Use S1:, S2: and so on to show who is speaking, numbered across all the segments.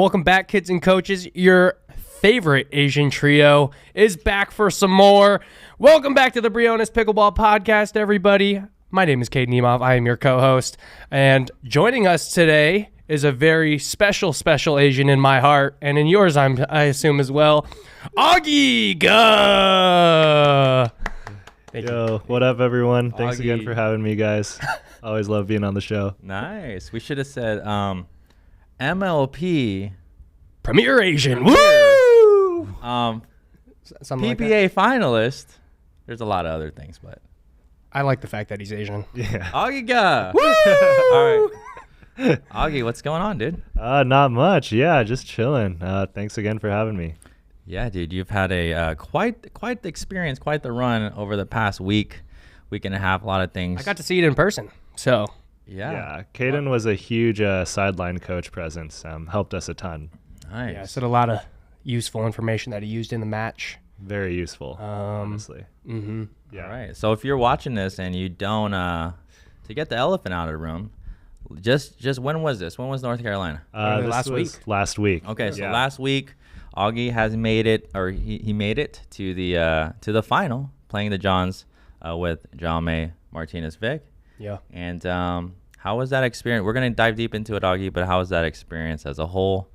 S1: Welcome back, kids and coaches. Your favorite Asian trio is back for some more. Welcome back to the Briones Pickleball Podcast, everybody. My name is Cade Nemov. I am your co-host. And joining us today is a very special Asian in my heart, and in yours, I assume as well. Augie!
S2: Yo, what up, everyone? Thanks
S3: Augie.
S2: again for having me, guys. Always love being on the show.
S3: Nice. We should have said MLP.
S1: Premier Asian. Woo! Something
S3: PPA
S1: like that.
S3: finalist. There's a lot of other things, but
S1: I like the fact that he's Asian.
S2: Yeah.
S3: Augie ga. All right. Augie, what's going on, dude?
S2: Not much. Yeah, just chilling. Thanks again for having me.
S3: Yeah, dude, you've had a quite the experience, quite the run over the past week and a half. A lot of things.
S1: I got to see it in person, so
S3: Yeah.
S2: Caden was a huge sideline coach presence. Helped us a ton.
S3: Nice.
S1: yeah, I said a lot of useful information that he used in the match.
S2: Very useful, honestly.
S1: Mm-hmm.
S2: Yeah.
S3: All right. So if you're watching this and you don't, to get the elephant out of the room, just when was this? When was North Carolina?
S1: Really
S2: This
S1: last
S2: was
S1: week?
S2: last week.
S3: Okay, so
S2: Yeah.
S3: last week, Augie has made it, or he made it to the final, playing the Johns with Jaume Martinez-Vic.
S1: Yeah.
S3: And how was that experience? We're gonna dive deep into it, Augie, but how was that experience as a whole?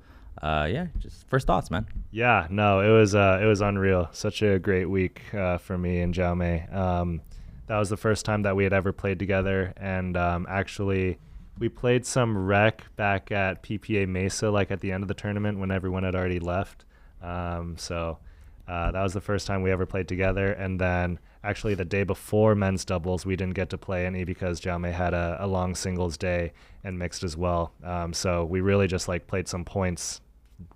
S3: Just first thoughts, man.
S2: Yeah, no, it was unreal. Such a great week for me and Jaume. That was the first time that we had ever played together, and actually, we played some rec back at PPA Mesa, like at the end of the tournament when everyone had already left. So that was the first time we ever played together, and then actually the day before men's doubles, we didn't get to play any because Jaume had a long singles day and mixed as well. So we really just like played some points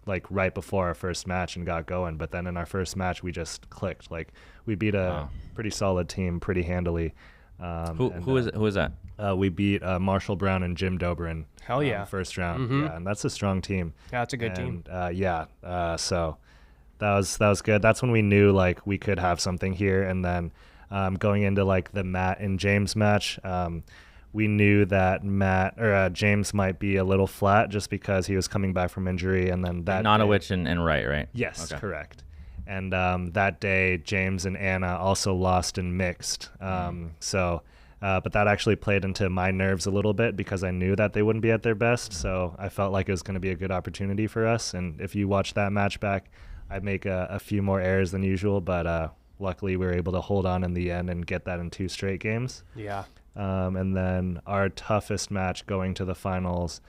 S2: like right before our first match and got going, but then in our first match we just clicked. Like we beat a pretty solid team pretty handily.
S3: Who is that?
S2: We beat Marshall Brown and Jim Dobrin.
S1: Hell yeah.
S2: First round.
S1: Mhm.
S2: Yeah, and that's a strong team.
S1: Yeah, it's a good team.
S2: So that was good. That's when we knew like we could have something here. And then going into like the Matt and James match, we knew that James might be a little flat just because he was coming back from injury, and then that
S3: Nonowich and Wright, right?
S2: Yes,
S3: Okay.
S2: correct. And that day, James and Anna also lost in mixed. But that actually played into my nerves a little bit because I knew that they wouldn't be at their best. So I felt like it was going to be a good opportunity for us. And if you watch that match back, I'd make a few more errors than usual. But luckily, we were able to hold on in the end and get that in 2 straight games.
S1: Yeah.
S2: And then our toughest match going to the finals,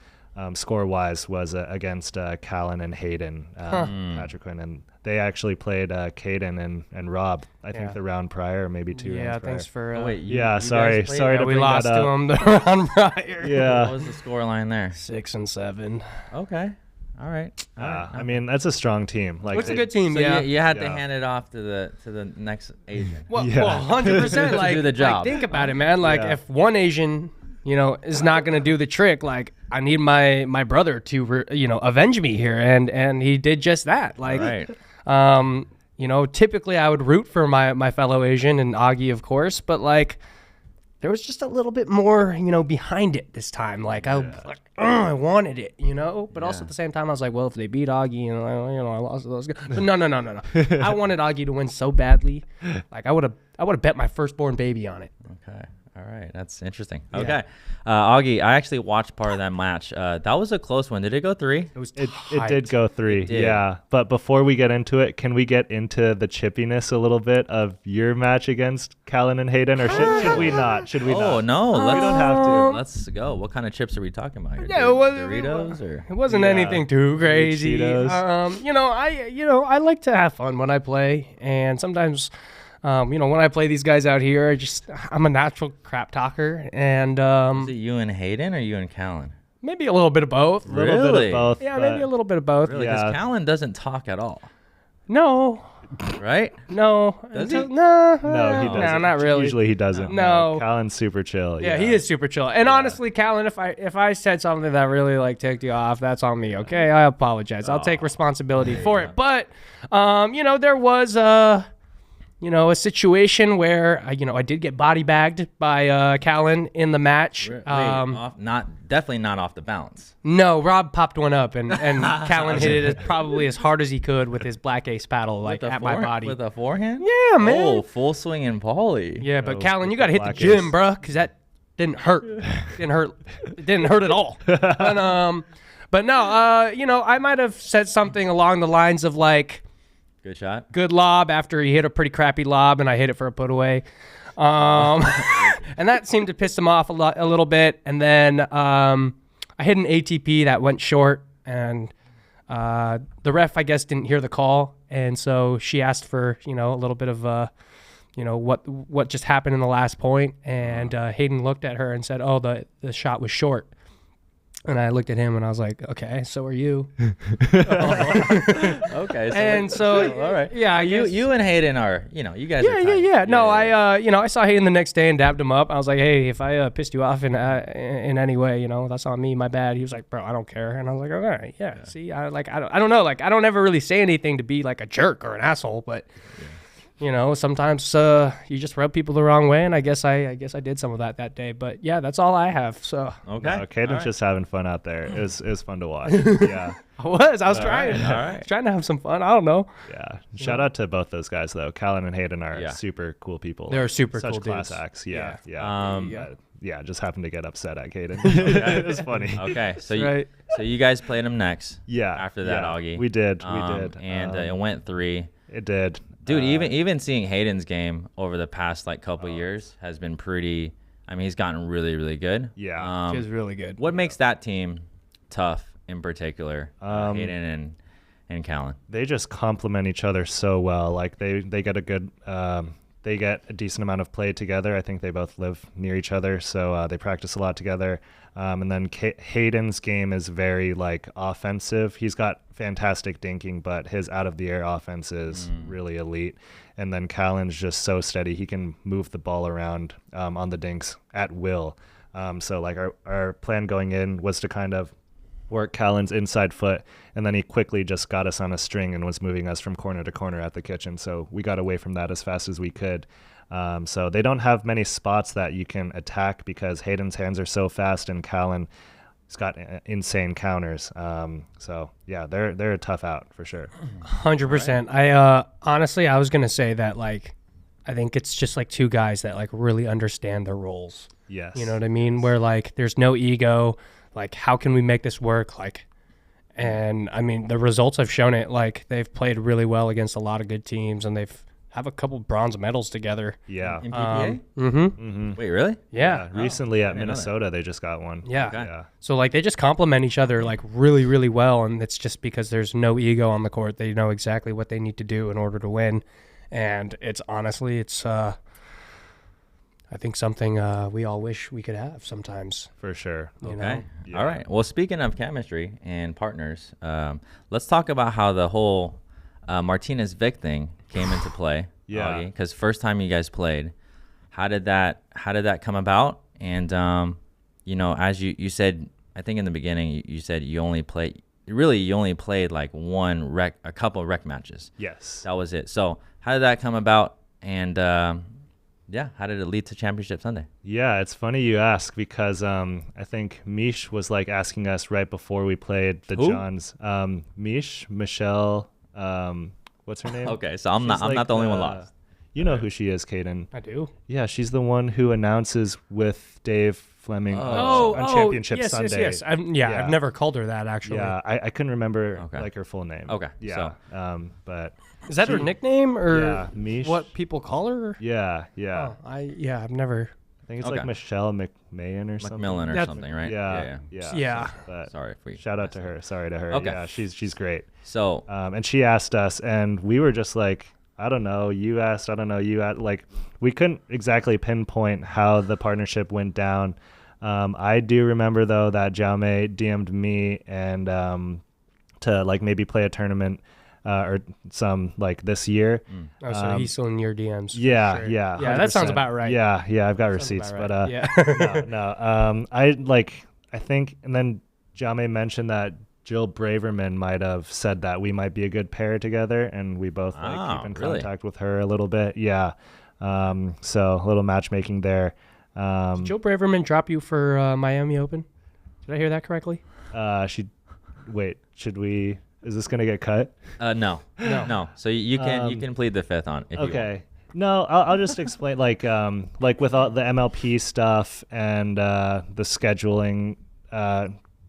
S2: score-wise, was against Callan and Hayden, Patrick Quinn. And they actually played Caden and Rob, I think, the round prior, or maybe 2 rounds prior.
S1: Thanks for...
S3: Oh, wait, you
S2: sorry
S3: guys played?
S2: to
S1: we
S2: bring
S1: lost
S2: that
S1: to
S2: up.
S1: him the round prior.
S2: Yeah.
S3: What was the scoreline there?
S1: 6 and 7.
S3: Okay. All right.
S2: I mean, that's a strong team. Like
S1: It's a good team,
S3: So
S1: yeah.
S3: you had to
S2: Yeah.
S3: hand it off to the next Asian.
S1: Well,
S2: Yeah.
S1: 100%. Like,
S3: do the job.
S1: think about it, man. Like,
S2: Yeah.
S1: if one Asian, is not going to do the trick, like, I need my brother to, avenge me here. And he did just that. Like,
S3: Right.
S1: typically I would root for my fellow Asian and Augie, of course, but, like, there was just a little bit more, behind it this time. Like, I wanted it, But also at the same time, I was like, well, if they beat Augie, I lost those guys. But no. I wanted Augie to win so badly. Like, I would have bet my firstborn baby on it.
S3: Okay. All right. That's interesting.
S1: Yeah.
S3: Okay. Augie, I actually watched part of that match. That was a close one. Did it go 3?
S1: It was
S2: It
S1: tight.
S2: did go 3,
S3: It did.
S2: yeah. But before we get into it, can we get into the chippiness a little bit of your match against Callan and Hayden, or should we not? Should we
S3: Oh
S2: not?
S3: no.
S2: We don't have to.
S3: Let's go. What kind of chips are we talking about here?
S1: Yeah, it was
S3: Doritos or
S1: It wasn't
S2: Yeah.
S1: anything too crazy.
S2: Cheetos.
S1: I like to have fun when I play, and sometimes, when I play these guys out here, I'm a natural crap talker, and
S3: is it you and Hayden or you and Callan?
S1: maybe a little bit of both.
S2: A little bit
S3: Really?
S2: of both.
S1: Yeah,
S2: but
S1: maybe a little bit of both.
S3: Really? Because
S2: Yeah.
S3: Callan doesn't talk at all,
S1: No,
S3: right?
S1: no,
S3: Does he?
S1: No,
S2: No, he doesn't.
S1: No, not really.
S2: Usually he doesn't.
S1: No.
S2: Callan's super chill.
S1: Yeah, he is super chill. And honestly, Callan, if I said something that really like ticked you off, that's on me. Okay, I apologize. I'll take responsibility for it. But there was a situation where I did get body bagged by Callan in the match.
S3: Definitely not off the bounce.
S1: No, Rob popped one up, and Callan hit it probably as hard as he could with his black ace paddle, like at my body.
S3: With a forehand?
S1: Yeah, man.
S3: Oh, full swing and volley.
S1: Yeah, but Callan, you got to hit the gym, bro, because that didn't hurt. It didn't hurt at all. But no, I might have said something along the lines of like,
S3: good shot.
S1: Good lob after he hit a pretty crappy lob, and I hit it for a put away. And that seemed to piss him off a little bit. And then I hit an ATP that went short, and the ref, I guess, didn't hear the call. And so she asked for, a little bit of, what just happened in the last point. And Hayden looked at her and said, oh, the shot was short. And I looked at him and I was like, okay, so are you.
S3: Okay.
S1: So
S3: all right.
S1: Yeah.
S3: You and Hayden are, you guys are tight.
S1: Yeah. No, I saw Hayden the next day and dabbed him up. I was like, hey, if I pissed you off in any way, that's on me, my bad. He was like, bro, I don't care. And I was like, all right, yeah. See, I don't know. Like, I don't ever really say anything to be like a jerk or an asshole, but sometimes you just rub people the wrong way, and I guess I did some of that day. But yeah, that's all I have. So
S3: okay,
S2: no, Caden's just having fun out there. It was fun to watch. Yeah,
S1: I was trying.
S3: All right.
S1: Trying to have some fun. I don't know.
S2: Yeah, shout out to both those guys though. Callan and Hayden are super cool people.
S1: They're super
S2: such
S1: cool
S2: class
S1: dudes.
S2: acts. Yeah. Just happened to get upset at Caden. It was funny.
S3: Okay, so you guys played them next.
S2: Yeah.
S3: After that, Augie.
S2: We did.
S3: And it went 3.
S2: It did.
S3: Dude, even seeing Hayden's game over the past couple years has been pretty. I mean, he's gotten really, really good.
S2: Yeah,
S1: he's really good.
S3: What makes that team tough in particular? Hayden and Callan.
S2: They just complement each other so well. Like they get a good. They get a decent amount of play together. I think they both live near each other, so they practice a lot together. And then Hayden's game is very offensive. He's got fantastic dinking, but his out of the air offense is really elite. And then Callan's just so steady. He can move the ball around on the dinks at will. So our plan going in was to kind of work Callan's inside foot, and then he quickly just got us on a string and was moving us from corner to corner at the kitchen. So we got away from that as fast as we could. So they don't have many spots that you can attack because Hayden's hands are so fast and Callan's got insane counters. So yeah, they're a tough out for sure.
S1: 100%. I honestly, I was gonna say that I think it's just two guys that really understand their roles.
S2: Yes.
S1: You know what I mean? Where there's no ego. How can we make this work? And I mean, the results have shown it. They've played really well against a lot of good teams, and they've have a couple bronze medals together.
S2: Yeah.
S3: In PPA? Wait, really?
S1: Yeah.
S2: Recently at Minnesota, they just got one.
S1: Yeah.
S3: Okay.
S2: Yeah.
S1: So they just complement each other really, really well, and it's just because there's no ego on the court. They know exactly what they need to do in order to win, and it's I think something we all wish we could have sometimes.
S2: For sure.
S1: You know?
S2: Yeah.
S3: All right. Well, speaking of chemistry and partners, let's talk about how the whole Martinez-Vic thing came into play.
S2: Yeah.
S3: Because first time you guys played, how did that come about? And as you said, I think in the beginning you said you only played a couple of rec matches.
S2: Yes.
S3: That was it. So how did that come about? And how did it lead to Championship Sunday?
S2: Yeah, it's funny you ask because I think Mish was asking us right before we played the Johns. Michelle, what's her name?
S3: Okay, so I'm not the only one lost.
S2: You know who she is, Caden.
S1: I do.
S2: Yeah, she's the one who announces with Dave Fleming on Championship Sunday.
S1: Yes. I've never called her that actually.
S2: Yeah, I couldn't remember her full name.
S3: Okay.
S2: Yeah. But
S1: is that her nickname or
S2: Mish?
S1: what people call her?
S2: Yeah.
S1: Oh, I've never.
S2: I think it's Michelle McMahon or something.
S3: McMillan or something, right?
S2: Yeah. But
S3: sorry if we
S2: shout out to her. Sorry to her.
S3: Okay.
S2: Yeah, she's great.
S3: So
S2: and she asked us, and we were just I don't know. You asked. I don't know. You asked. We couldn't exactly pinpoint how the partnership went down. I do remember though that Jaume DM'd me and to maybe play a tournament or some this year.
S1: Oh, so he's still in your DMs.
S2: Yeah,
S1: sure.
S2: yeah.
S1: Yeah, that sounds about right.
S2: Yeah, I've got receipts,
S1: right.
S2: but
S1: yeah.
S2: no. I think, and then Jaume mentioned that Jill Braverman might have said that we might be a good pair together, and we both keep in contact with her a little bit. Yeah. So a little matchmaking there.
S1: Did Jill Braverman drop you for Miami Open? Did I hear that correctly?
S2: Should we? Is this gonna get cut?
S3: No. So you can plead the fifth on. If you want.
S2: No, I'll just explain. Like with all the MLP stuff and the scheduling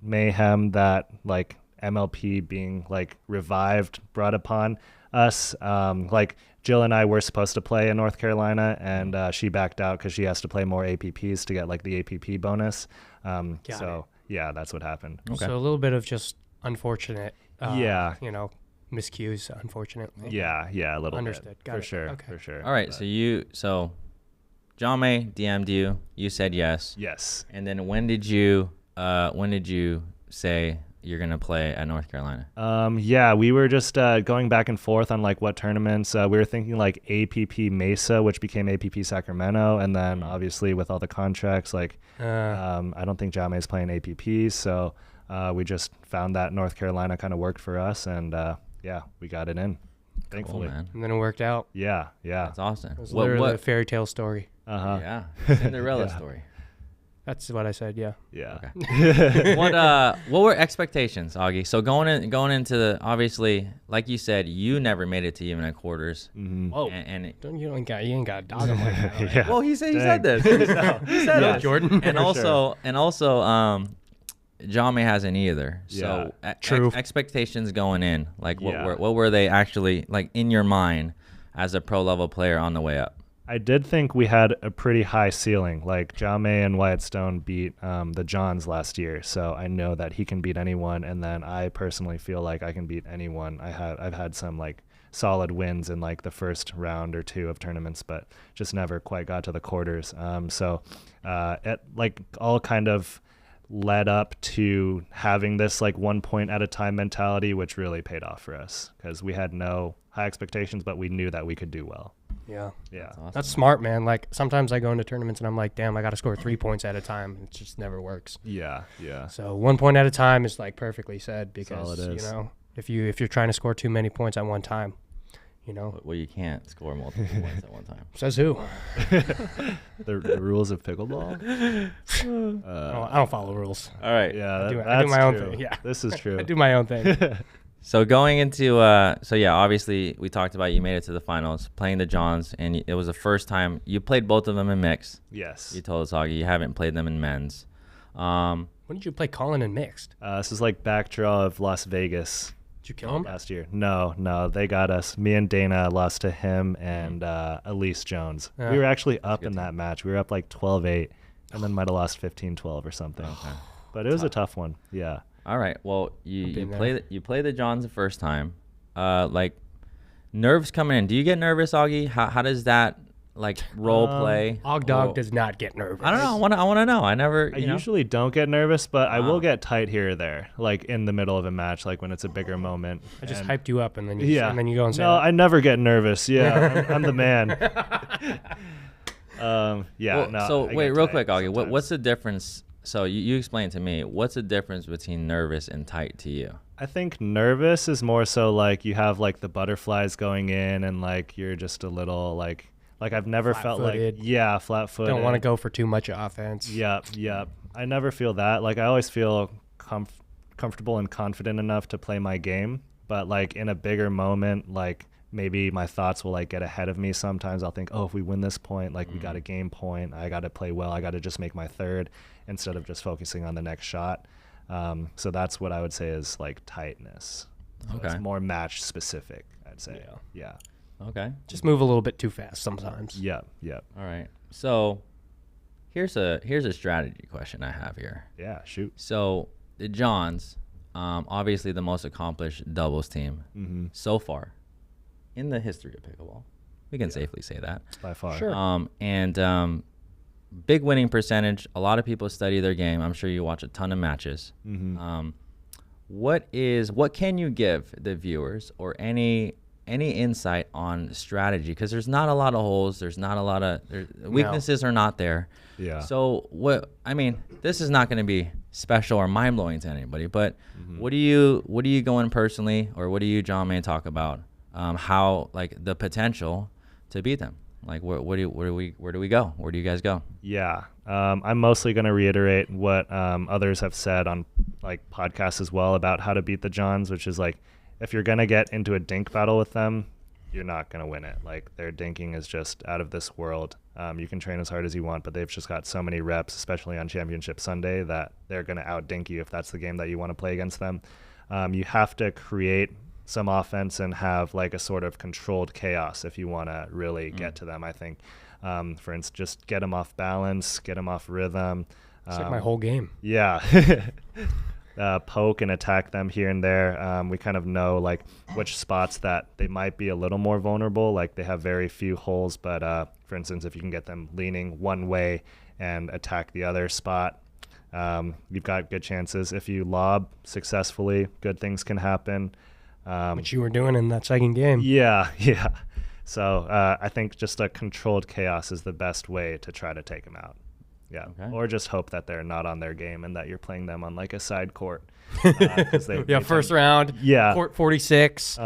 S2: mayhem that like MLP being like revived brought upon us. Like Jill and I were supposed to play in North Carolina, and she backed out because she has to play more APPs to get like the APP bonus. Yeah, that's what happened.
S1: Okay. So a little bit of just unfortunate. Miscues, unfortunately.
S2: Yeah, a little
S1: Understood.
S2: bit. For sure.
S3: All right, so John May DM'd you. You said yes.
S2: Yes.
S3: And then when did you say you're gonna play at North Carolina?
S2: We were just going back and forth on like what tournaments. We were thinking like APP Mesa, which became APP Sacramento, and then obviously with all the contracts, like I don't think John May's playing APP, so we just found that North Carolina kind of worked for us, and we got it in, thankfully.
S3: Cool, man.
S1: And then it worked out.
S2: Yeah.
S3: That's awesome.
S1: It was literally a fairy tale story.
S3: Yeah, Cinderella story.
S1: That's what I said. Yeah.
S3: Okay. What were expectations, Augie? So going into the, obviously, like you said, you never made it to even at quarters.
S1: Mm-hmm. Whoa! You ain't got a dog like that. Right?
S3: Yeah. Well, he said this. He said it,
S1: Jordan.
S3: And also, John May hasn't either. So
S1: true.
S3: Expectations going in, like what were they actually like in your mind as a pro level player on the way up?
S2: I did think we had a pretty high ceiling. Like John May and Wyatt Stone beat the Johns last year, so I know that he can beat anyone. And then I personally feel like I can beat anyone. I've had some like solid wins in like the first round or two of tournaments, but just never quite got to the quarters. It like all kind of led up to having this like 1 point at a time mentality, which really paid off for us because we had no high expectations, but we knew that we could do well.
S1: Yeah.
S3: That's awesome.
S1: That's smart, man. Like sometimes I go into tournaments and I'm like, damn, I got to score 3 points at a time. It just never works.
S2: Yeah.
S1: So 1 point at a time is like perfectly said because if you're trying to score too many points at one time,
S3: well, you can't score multiple points at one time.
S1: Says who?
S2: the rules of pickleball.
S1: I don't follow rules.
S3: All right.
S2: Yeah,
S1: I do my own thing. Yeah,
S2: this is true.
S1: I do my own thing.
S3: So going into obviously we talked about you made it to the finals, playing the Johns, and it was the first time you played both of them in mixed.
S2: Yes.
S3: You told us, Augie, you haven't played them in men's.
S1: When did you play Colin in mixed?
S2: This is like backdraw of Las Vegas.
S1: Did you kill him
S2: last year? No, they got us. Me and Dana lost to him and Elise Jones.
S1: Yeah.
S2: We were actually up in that match. We were up like 12-8, and then might have lost 15-12 or something. Okay. But it was a tough one. Yeah.
S3: All right. Well, you play the Johns the first time. Like nerves coming in. Do you get nervous, Augie? How does that like role play?
S1: Dog does not get nervous.
S3: I don't know. I want to know. I
S2: usually don't get nervous, but I will get tight here or there, like in the middle of a match, like when it's a bigger moment.
S1: I just hyped you up and then you go and say
S2: no, I never get nervous. Yeah, I'm the man.
S3: So wait, real quick, Augie. What's the difference? So you explain to me, what's the difference between nervous and tight to you?
S2: I think nervous is more so like you have like the butterflies going in and like you're just a little like I've never felt like flat-footed.
S1: Don't want to go for too much offense.
S2: Yep. I never feel that. Like I always feel comfortable and confident enough to play my game, but like in a bigger moment, like maybe my thoughts will like get ahead of me. Sometimes I'll think, if we win this point, like we got a game point, I got to play well. I got to just make my third instead of just focusing on the next shot. So that's what I would say is like tightness. So it's more match specific, I'd say. Yeah.
S3: Okay.
S1: Just move a little bit too fast sometimes.
S2: Yep.
S3: All right. So here's a strategy question I have here.
S2: Yeah, shoot.
S3: So the Johns, obviously the most accomplished doubles team so far in the history of pickleball. We can safely say that.
S2: By far.
S1: Sure.
S3: And big winning percentage. A lot of people study their game. I'm sure you watch a ton of matches. What can you give the viewers or any any insight on strategy? Because there's not a lot of holes. There's not a lot of weaknesses are not there.
S2: Yeah.
S3: So this is not going to be special or mind blowing to anybody. But what do you go in personally, or what do you, John May, talk about? How like the potential to beat them? Like where do we go? Where do you guys go?
S2: Yeah. I'm mostly going to reiterate what others have said on like podcasts as well about how to beat the Johns, which is like, if you're going to get into a dink battle with them, you're not going to win it. Like their dinking is just out of this world. You can train as hard as you want, but they've just got so many reps, especially on Championship Sunday, that they're going to out dink you if that's the game that you want to play against them. You have to create some offense and have like a sort of controlled chaos if you want to really get to them, I think. For instance, just get them off balance, get them off rhythm.
S1: It's like my whole game.
S2: Yeah. Poke and attack them here and there. We kind of know like which spots that they might be a little more vulnerable. Like they have very few holes, but for instance, if you can get them leaning one way and attack the other spot, you've got good chances. If you lob successfully, good things can happen.
S1: Which you were doing in that second game.
S2: Yeah. So I think just a controlled chaos is the best way to try to take them out. Yeah. Okay. Or just hope that they're not on their game and that you're playing them on like a side court.
S1: First round.
S2: Yeah.
S1: Court 46.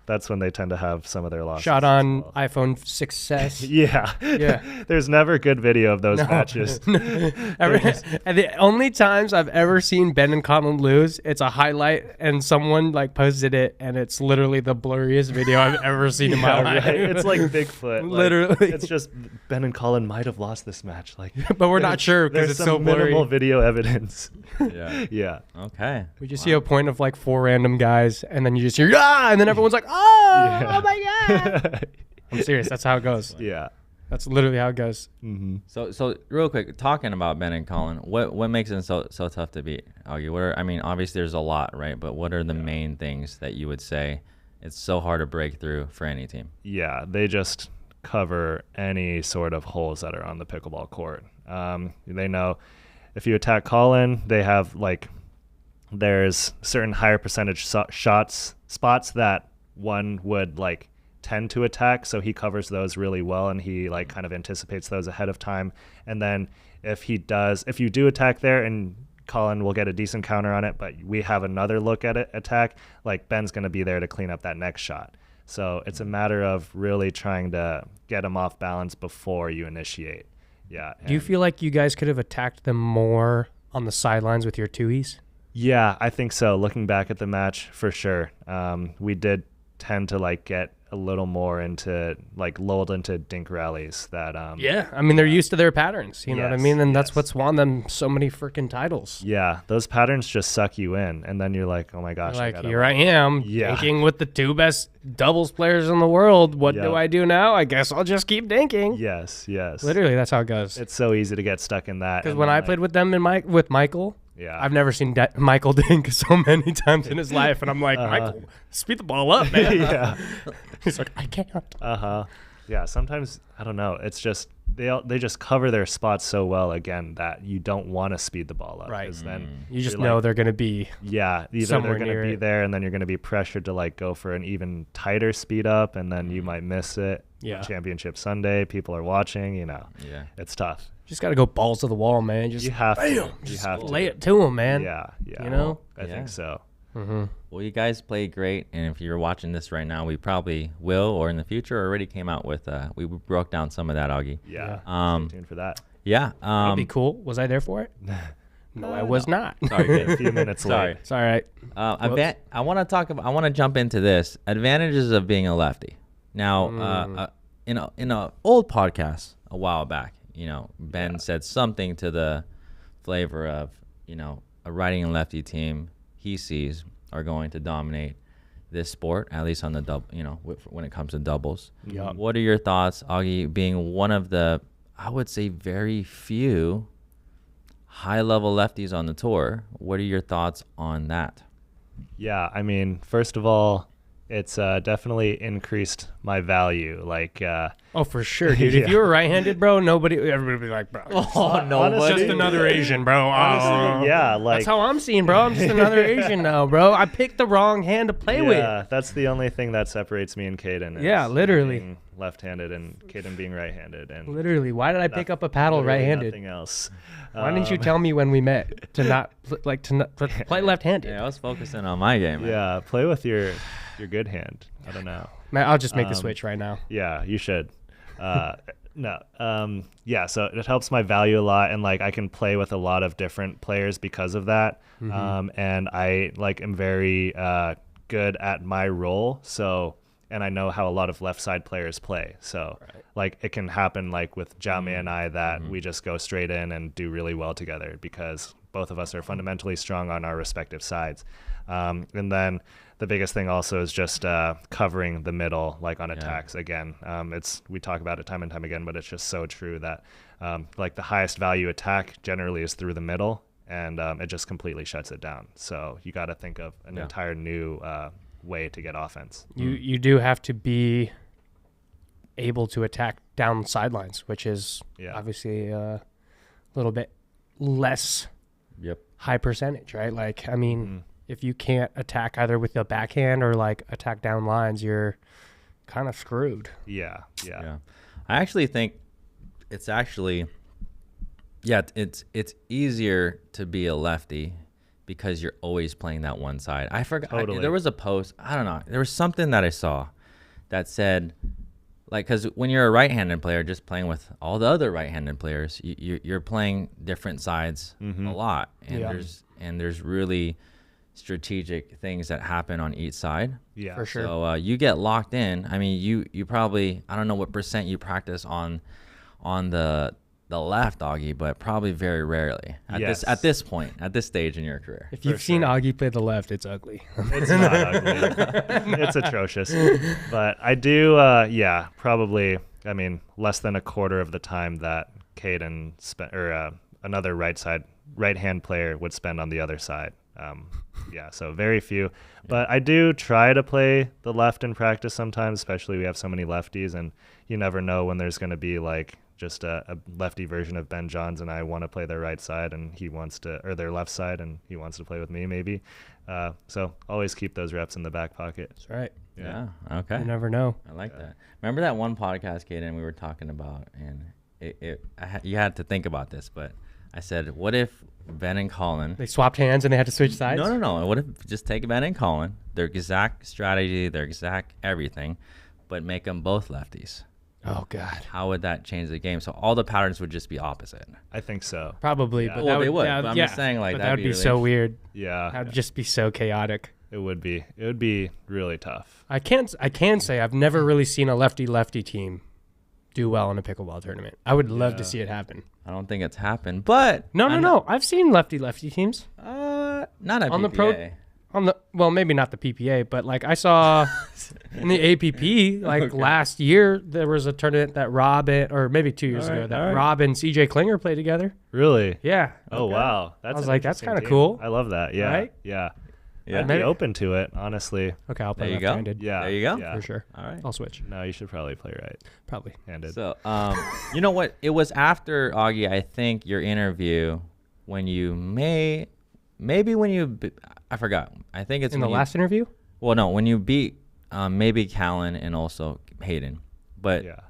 S2: That's when they tend to have some of their losses.
S1: Shot on iPhone 6S.
S2: Yeah. There's never good video of those matches.
S1: And the only times I've ever seen Ben and Colin lose, it's a highlight and someone like posted it, and it's literally the blurriest video I've ever seen in my life.
S2: Right? It's like Bigfoot.
S1: Literally.
S2: It's just Ben and Colin might have lost this match. Like,
S1: but we're not sure because it's so blurry.
S2: Minimal video evidence.
S3: Yeah. Okay.
S1: We just see a point of like 4 random guys, and then you just hear and then everyone's like, oh my god. I'm serious. That's how it goes.
S2: Yeah.
S1: That's literally how it goes.
S2: Mm-hmm.
S3: So real quick, talking about Ben and Colin, what makes it so tough to beat, Augie? Obviously there's a lot, right? But what are the main things that you would say it's so hard to break through for any team?
S2: Yeah, they just cover any sort of holes that are on the pickleball court. They know if you attack Colin, they have like, there's certain higher percentage spots that one would like tend to attack, so he covers those really well, and he like kind of anticipates those ahead of time. And then if you do attack there, and Colin will get a decent counter on it, but we have another look at it attack, like Ben's going to be there to clean up that next shot. So it's a matter of really trying to get him off balance before you initiate. Yeah.
S1: Do you feel like you guys could have attacked them more on the sidelines with your two-ees?
S2: Yeah, I think so. Looking back at the match, for sure. We did tend to like get a little more into like lulled into dink rallies that
S1: they're used to their patterns, you know what I mean? And that's what's won them so many freaking titles.
S2: Yeah, those patterns just suck you in, and then you're like, oh my gosh,
S1: like here I am dinking with the 2 best doubles players in the world. What do I do now? I guess I'll just keep dinking.
S2: Yes
S1: Literally, that's how it goes.
S2: It's so easy to get stuck in that,
S1: because when I played with them with Michael, I've never seen Michael dink so many times in his life, and I'm like, Michael, speed the ball up, man. He's like, I can't.
S2: Yeah, sometimes, I don't know, it's just they just cover their spots so well again that you don't want to speed the ball up,
S1: right?
S2: Then
S1: you just know they're going to be
S2: either they're going to be there, and then you're going to be pressured to like go for an even tighter speed up, and then you might miss it. Championship Sunday, people are watching, it's tough.
S1: Just got to go balls to the wall, man. Just
S2: you have
S1: bam,
S2: to. You have to
S1: lay it to them, man.
S2: Yeah.
S1: You know,
S2: I think so.
S3: Well, you guys played great, and if you're watching this right now, we probably will, or in the future, already came out with. We broke down some of that, Augie.
S2: Yeah. Stay tuned for that.
S3: Yeah.
S1: That'd be cool. Was I there for it? No, I was not.
S3: Sorry,
S2: a few minutes late.
S1: It's all right.
S3: I want to jump into this advantages of being a lefty. Now, in an old podcast a while back, Ben said something to the flavor of, a righty and lefty team he sees are going to dominate this sport, at least on the double, when it comes to doubles.
S1: Yep.
S3: What are your thoughts, Augie, being one of the, I would say, very few high-level lefties on the tour? What are your thoughts on that?
S2: Yeah, first of all, it's definitely increased my value. Like,
S1: Oh, for sure, dude. If you were right-handed, bro, everybody would be like, bro,
S3: Oh, no,
S2: honestly,
S1: just another Asian, bro.
S2: honestly, yeah, like
S1: That's how I'm seeing, bro. I'm just another Asian now, bro. I picked the wrong hand to play with.
S2: yeah, that's the only thing that separates me and Caden.
S1: Yeah,
S2: is
S1: literally.
S2: being left-handed and Caden being right-handed, and
S1: Literally, why did I pick up a paddle
S2: literally
S1: right-handed?
S2: Nothing else.
S1: Why didn't you tell me when we met to not play left-handed?
S3: Yeah, I was focusing on my game. Man.
S2: Yeah, play with your good hand. I don't know.
S1: Man, I'll just make the switch right now.
S2: Yeah, you should. No. Yeah, so it helps my value a lot, and like I can play with a lot of different players because of that. And I like am very good at my role. So, and I know how a lot of left side players play. So like it can happen like with Jaume and I that we just go straight in and do really well together because both of us are fundamentally strong on our respective sides. And then the biggest thing also is just covering the middle, like on attacks. Again, we talk about it time and time again, but it's just so true that like the highest value attack generally is through the middle, and it just completely shuts it down. So you got to think of an entire new way to get offense.
S1: You do have to be able to attack down the sidelines, which is obviously a little bit less high percentage, right? Like, I mean, if you can't attack either with the backhand or like attack down lines, you're kind of screwed.
S2: Yeah.
S3: I actually think it's actually, it's easier to be a lefty because you're always playing that one side. I forgot.
S2: Totally.
S3: There was a post. I don't know. There was something that I saw that said, like, because when you're a right-handed player, just playing with all the other right-handed players, you're playing different sides a lot, and there's really strategic things that happen on each side.
S2: Yeah,
S1: for sure.
S3: So you get locked in. I mean, you probably, I don't know what percent you practice on the left, Augie, but probably very rarely at this point, at this stage in your career.
S1: If you've seen Augie play the left, it's ugly.
S2: It's not ugly. It's atrocious. But I do, probably, I mean, less than a quarter of the time that Caden spent, or another right-hand player would spend on the other side. So very few. But I do try to play the left in practice sometimes, especially we have so many lefties, and you never know when there's going to be like just a lefty version of Ben Johns and I want to play their right side and he wants to, or their left side and he wants to play with me maybe. So always keep those reps in the back pocket.
S1: That's right.
S3: Yeah. Okay.
S1: You never know.
S3: I like that. Remember that one podcast, Kaden, we were talking about, and you had to think about this, but I said, what if Ben and Colin,
S1: They swapped hands and they had to switch sides?
S3: No. What if just take Ben and Colin, their exact strategy, their exact everything, but make them both lefties?
S1: Oh, God.
S3: How would that change the game? So all the patterns would just be opposite.
S2: I think so.
S1: Probably.
S2: Yeah.
S1: But
S3: Well,
S1: that
S3: they would,
S1: yeah,
S3: but I'm
S1: yeah,
S3: just saying, like,
S1: but
S3: that'd
S1: that would
S3: be
S1: be
S3: really
S1: so weird.
S2: Yeah.
S1: That would just be so chaotic.
S2: It would be. It would be really tough.
S1: I can say I've never really seen a lefty team do well in a pickleball tournament. I would love to see it happen.
S3: I don't think it's happened, but
S1: No. I've seen lefty teams
S3: not at
S1: on the
S3: PPA.
S1: well, maybe not the PPA, but like I saw in the APP like last year there was a tournament that or maybe 2 years ago that Rob and CJ Klinger played together.
S2: Really?
S1: Yeah.
S2: Oh, wow.
S1: I was like, that's kind of cool.
S2: I love that. Yeah.
S1: Right?
S2: Yeah.
S3: Yeah.
S2: I'd be open to it, honestly.
S1: Okay, I'll play
S3: There you go.
S1: left-handed.
S2: Yeah.
S3: There you go.
S2: Yeah.
S1: For sure.
S3: All right.
S1: I'll switch.
S2: No, you should probably play
S1: Probably.
S2: right-handed.
S3: So, you know what? It was after, Augie, I think, your interview when you I forgot. I think it's
S1: In the
S3: when you-
S1: last interview?
S3: Well, no, when you beat maybe Callan and also Hayden. But
S2: Yeah.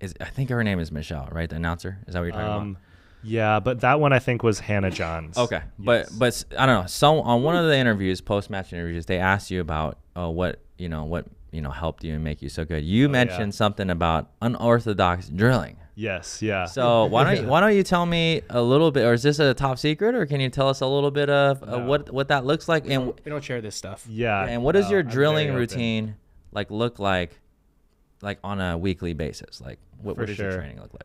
S3: I think her name is Michelle, right? The announcer? Is that what you're talking about?
S2: Yeah, but that one I think was Hannah Johns.
S3: Okay,
S2: Yes.
S3: but I don't know. So on one of the interviews, post-match interviews, they asked you about what helped you and make you so good. You mentioned something about unorthodox drilling.
S2: Yes, yeah.
S3: So why don't you tell me a little bit, or is this a top secret, or can you tell us a little bit of what that looks like, and
S1: We don't share this stuff.
S2: Yeah.
S3: and what does your
S2: I'm
S3: drilling
S2: very open.
S3: routine look like on a weekly basis? Like what
S2: For
S3: does your
S2: sure.
S3: training look like?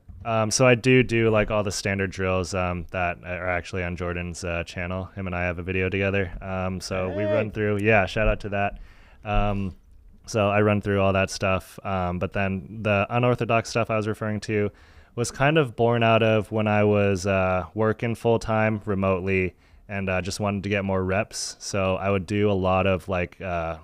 S2: So I do like all the standard drills that are actually on Jordan's channel. Him and I have a video together. So we run through. Yeah, shout out to that. So I run through all that stuff. But then the unorthodox stuff I was referring to was kind of born out of when I was working full time remotely and just wanted to get more reps. So I would do a lot of like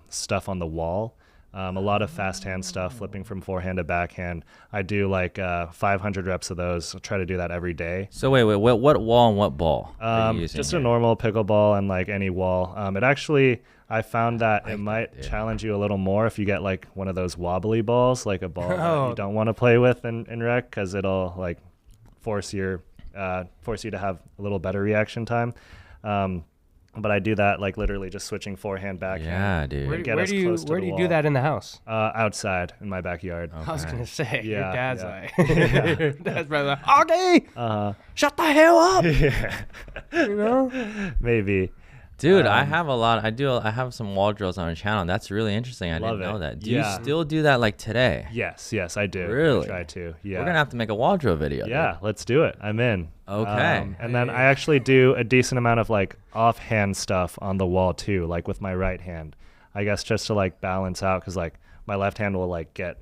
S2: stuff on the wall. A lot of fast hand stuff, flipping from forehand to backhand. I do like 500 reps of those. I try to do that every day.
S3: So wait, what wall and what ball are you using
S2: Just
S3: here?
S2: a normal pickleball and like any wall. It actually, I found that it might challenge you a little more if you get like one of those wobbly balls, like a ball that you don't want to play with in rec, because it'll like force you to have a little better reaction time. But I do that like literally just switching forehand, backhand.
S3: Yeah, dude.
S1: Where
S2: get
S1: do
S2: us
S1: you
S2: close to
S1: where
S2: the
S1: do you do
S2: wall.
S1: that in the house?
S2: Outside in my backyard.
S1: I was gonna say your
S2: Yeah,
S1: dad's
S2: yeah.
S1: like, your dad's probably like, Augie, shut the hell up. You know?
S2: Maybe.
S3: Dude, I have some wall drills on our channel. That's really interesting. I
S2: Love
S3: didn't know
S2: it.
S3: that. Do
S2: Yeah.
S3: you still do that like today?
S2: Yes, I do.
S3: Really?
S2: I try to. Yeah.
S3: We're gonna have to make a wall drill video.
S2: Yeah, let's do it. I'm in.
S3: Okay.
S2: And then I actually do a decent amount of like offhand stuff on the wall too, like with my right hand. I guess just to like balance out, because like my left hand will like get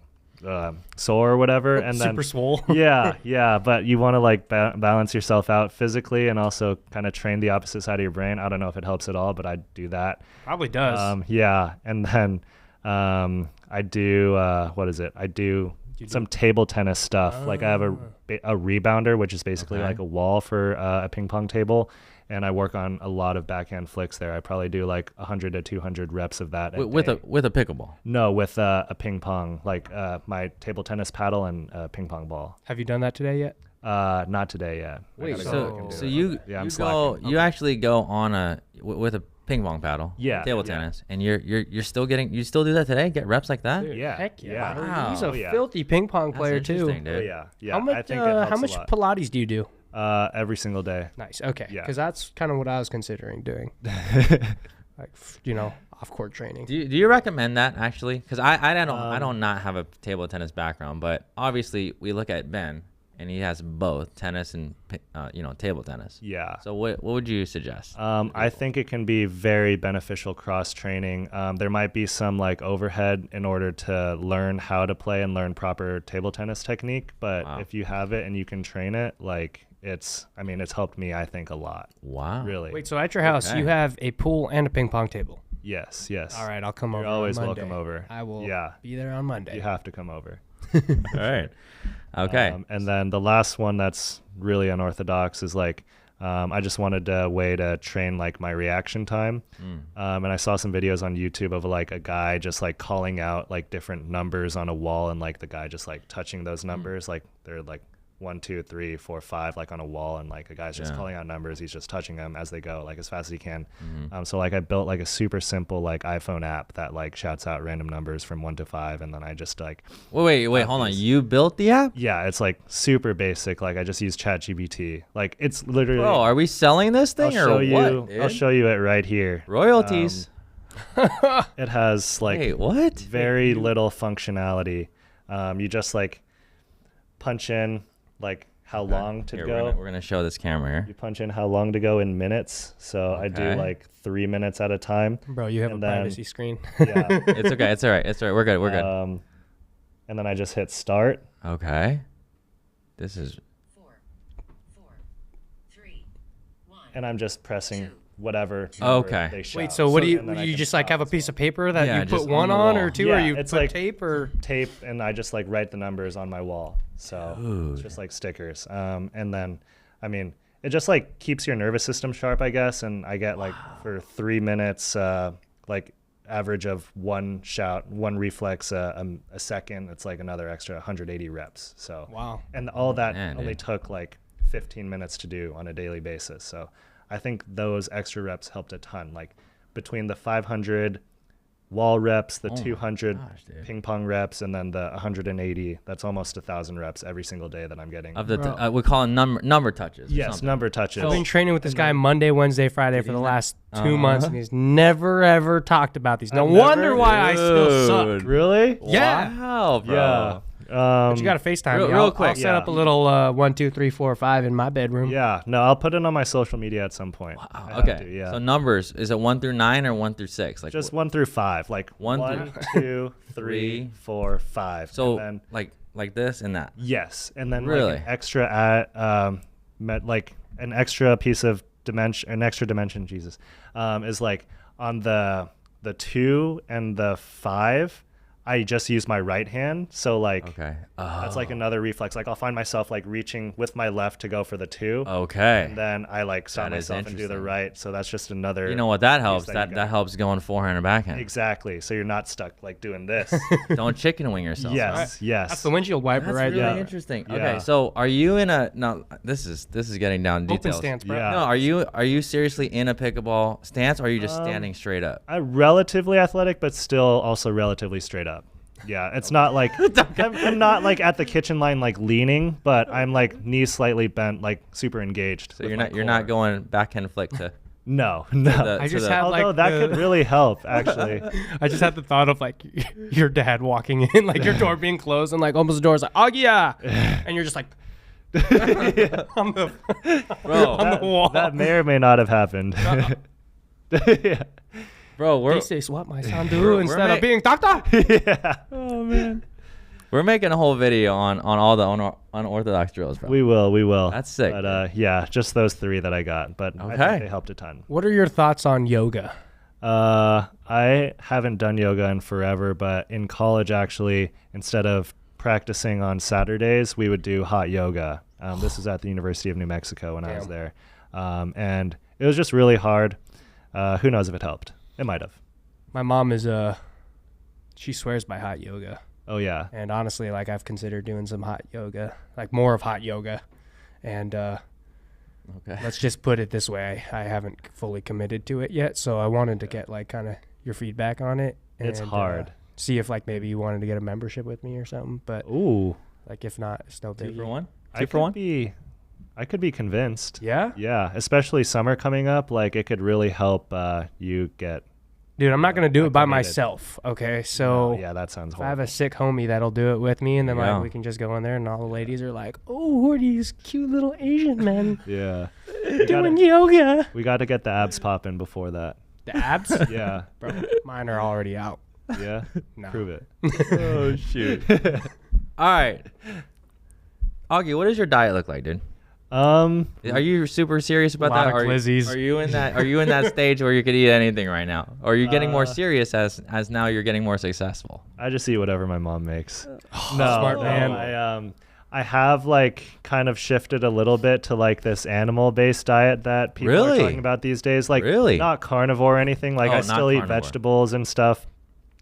S2: sore or whatever, and then
S1: Super swole.
S2: yeah. But you want to like balance yourself out physically and also kind of train the opposite side of your brain. I don't know if it helps at all, but I do that.
S1: Probably does.
S2: Yeah, and then I do what is it? I do some table tennis stuff. Like I have a rebounder, which is basically like a wall for a ping pong table, and I work on a lot of backhand flicks there. I probably do like 100 to 200 reps of that.
S3: With a pickleball.
S2: No, with a ping pong, like my table tennis paddle and a ping pong ball.
S1: Have you done that today yet?
S2: Not today yet. I
S3: Wait,
S2: gotta go
S3: so
S2: look and do
S3: so
S2: it.
S3: you
S2: Yeah, I'm
S3: you go
S2: slacking.
S3: you actually go on with a ping pong paddle,
S2: Yeah,
S3: table
S2: yeah.
S3: tennis, and you still do that today? Get reps like that?
S1: Dude,
S2: Yeah,
S1: heck yeah.
S2: yeah.
S3: Wow.
S1: He's a
S2: Oh, yeah.
S1: filthy ping pong
S3: That's
S1: player too.
S3: interesting, dude.
S2: Oh, yeah.
S1: How much?
S2: I think it helps
S1: How much
S2: a lot.
S1: Pilates do you do?
S2: Every single day.
S1: Nice. Okay.
S2: Yeah.
S1: Because that's kind of what I was considering doing. Like, off court training.
S3: Do you recommend that actually? Because I don't not have a table tennis background, but obviously we look at Ben and he has both tennis and table tennis.
S2: Yeah.
S3: So what would you suggest?
S2: I think it can be very beneficial cross training. There might be some like overhead in order to learn how to play and learn proper table tennis technique. But if you have it and you can train it, like it's helped me, I think, a lot.
S3: Wow.
S2: Really.
S1: Wait, so at your house,
S3: Okay.
S1: you have a pool and a ping pong table?
S2: Yes.
S1: All right, I'll come
S2: You're
S1: over on
S2: always
S1: Monday.
S2: welcome over.
S1: I will
S2: Yeah.
S1: be there on Monday.
S2: You have to come over.
S3: All right. Okay.
S2: And then the last one that's really unorthodox is like, I just wanted a way to train like my reaction time. And I saw some videos on YouTube of like a guy just like calling out like different numbers on a wall, and like the guy just like touching those numbers. Like they're like 1, 2, 3, 4, 5, like on a wall, and like a guy's just calling out numbers. He's just touching them as they go, like as fast as he can. So like I built like a super simple like iPhone app that like shouts out random numbers from 1 to 5, and then I just like
S3: Wait, hold on. You built the app?
S2: yeah, it's like super basic. Like I just use ChatGPT. Like it's literally.
S3: Bro, are we selling this thing
S2: I'll show
S3: or
S2: you.
S3: what? Dude?
S2: I'll show you it right here.
S3: Royalties.
S2: It has like
S3: Wait, what?
S2: very little functionality. You just like punch in like how long to
S3: Here,
S2: go.
S3: we're gonna show this camera here.
S2: You punch in how long to go in minutes. So I do
S3: Okay.
S2: like 3 minutes at a time.
S1: Bro, you have
S2: And
S1: a
S2: then-
S1: privacy screen.
S2: Yeah.
S3: It's okay. It's all right. It's all right. We're good. We're good.
S2: And then I just hit start.
S3: Okay. This is
S4: 4, 3, 1.
S2: And I'm just pressing whatever.
S3: Okay.
S2: number they shout.
S1: Wait, so what do
S2: and then I
S1: you
S2: can
S1: just like
S2: stop
S1: have a
S2: as
S1: piece
S2: well.
S1: of paper that
S3: Yeah,
S1: you
S3: just
S1: put one
S3: on the
S1: on
S3: wall.
S1: or two,
S2: Yeah,
S1: or you
S2: it's
S1: put
S2: like
S1: tape or?
S2: tape, and I just like write the numbers on my wall. So
S3: Dude.
S2: it's just like stickers. And then, I mean, it just like keeps your nervous system sharp, I guess. And I get like for 3 minutes, like average of one shout, one reflex a second. It's like another extra 180 reps. So
S1: Wow.
S2: and all that
S3: Man,
S2: only
S3: dude.
S2: took like 15 minutes to do on a daily basis. So I think those extra reps helped a ton. Like between the 500 wall reps, the
S3: Oh my
S2: 200
S3: gosh, dude.
S2: ping pong reps, and then the 180, that's almost 1,000 reps every single day that I'm getting.
S3: of the
S1: Bro.
S3: we call them number touches. or
S2: Yes,
S3: something.
S2: number touches.
S1: I've been training with this guy Monday, Wednesday, Friday for the last 2 months,
S3: Uh-huh.
S1: and he's never ever talked about these. No
S2: I've
S1: wonder
S2: never-
S1: why I still suck.
S3: Dude.
S2: Really?
S1: Yeah.
S3: Wow, bro.
S2: Yeah.
S1: But you got to FaceTime
S3: real-
S1: me.
S3: real
S1: I'll
S3: quick.
S1: set up a little 1, 2, 3, 4, 5 in my bedroom.
S2: Yeah. No, I'll put it on my social media at some point. I have
S3: Okay.
S2: to, yeah.
S3: So numbers, is it 1 through 9 or 1 through 6? Like
S2: just 1 through 5. Like
S3: One
S2: 1,
S3: through-
S2: 2, 3, 4, 5.
S3: so
S2: and then,
S3: like this and that.
S2: yes. And then
S3: Really?
S2: like an extra like an extra piece of dimension, an extra dimension, Jesus, is like on the 2 and the 5, I just use my right hand. So like that's like another reflex. Like I'll find myself like reaching with my left to go for the 2.
S3: Okay.
S2: And then I like stop
S3: That is
S2: myself and do the right. So that's just another.
S3: You know what that helps?
S2: piece
S3: That helps going forehand or backhand.
S2: Exactly. So you're not stuck like doing this.
S3: Don't chicken wing yourself.
S2: Yes. Yes.
S1: That's the windshield wiper
S3: That's
S1: right
S3: really
S1: there.
S3: interesting.
S2: Yeah.
S3: Okay, so are you in a no? This is getting down to
S1: Open
S3: details.
S1: stance, bro.
S2: Yeah.
S3: No, are you seriously in a pickleball stance, or are you just standing straight up?
S2: I'm relatively athletic, but still also relatively straight up. Yeah, it's not like I'm not like at the kitchen line like leaning, but I'm like knees slightly bent, like super engaged.
S3: So you're not going backhand flick to.
S2: No.
S1: I just have
S2: Although
S1: like
S2: that could really help, actually.
S1: I just had the thought of like your dad walking in, like your door being closed, and like almost the door's like Augie, and you're just like on the
S3: Bro,
S1: on the wall.
S2: That may or may not have happened. Yeah.
S3: bro,
S1: They say swap my son do instead of being doctor.
S2: Yeah.
S3: oh man, we're making a whole video on all the unorthodox drills, bro.
S2: We will.
S3: That's sick.
S2: But yeah, just those 3 that I got. But I
S3: Okay.
S2: think they helped a ton.
S1: What are your thoughts on yoga?
S2: I haven't done yoga in forever, but in college, actually, instead of practicing on Saturdays, we would do hot yoga. This was at the University of New Mexico when I was there. And it was just really hard. Who knows if it helped? It might have.
S1: My mom is she swears by hot yoga.
S2: Oh, yeah.
S1: And honestly, like I've considered doing some hot yoga, like more of hot yoga. And
S3: Okay.
S1: let's just put it this way. I haven't fully committed to it yet. So I wanted to get like kind of your feedback on it.
S2: It's
S1: and,
S2: hard.
S1: See if like maybe you wanted to get a membership with me or something. But
S2: Ooh.
S1: like if not, it's no
S3: 2
S1: biggie.
S3: for 1.
S2: I could be convinced.
S1: Yeah?
S2: Yeah, especially summer coming up. Like it could really help you get.
S1: Dude, I'm not going to do it by
S2: acclimated.
S1: myself. Okay. So
S2: Yeah, that sounds
S1: if I have
S2: horrible.
S1: a sick homie that'll do it with me, and then
S3: Yeah.
S1: like we can just go in there and all the ladies are like, oh, who are these cute little Asian men
S2: Yeah.
S1: doing yoga?
S2: We got to get the abs popping before that.
S1: The abs?
S2: Yeah.
S1: Bro, mine are already out.
S2: Yeah.
S1: No.
S2: Prove it.
S3: Oh shoot. All right. Augie, what does your diet look like, dude? Are you super serious about
S1: Lot
S3: that?
S1: of glizzies.
S3: Are you in that? Are you in that stage where you could eat anything right now? Or are you getting more serious as now you're getting more successful?
S2: I just eat whatever my mom makes.
S1: Smart man.
S2: I have like kind of shifted a little bit to like this animal-based diet that people are
S3: Really?
S2: talking about these days. Like
S3: Really?
S2: not carnivore or anything. Like
S3: Oh,
S2: I
S3: not
S2: still eat
S3: carnivore.
S2: vegetables and stuff.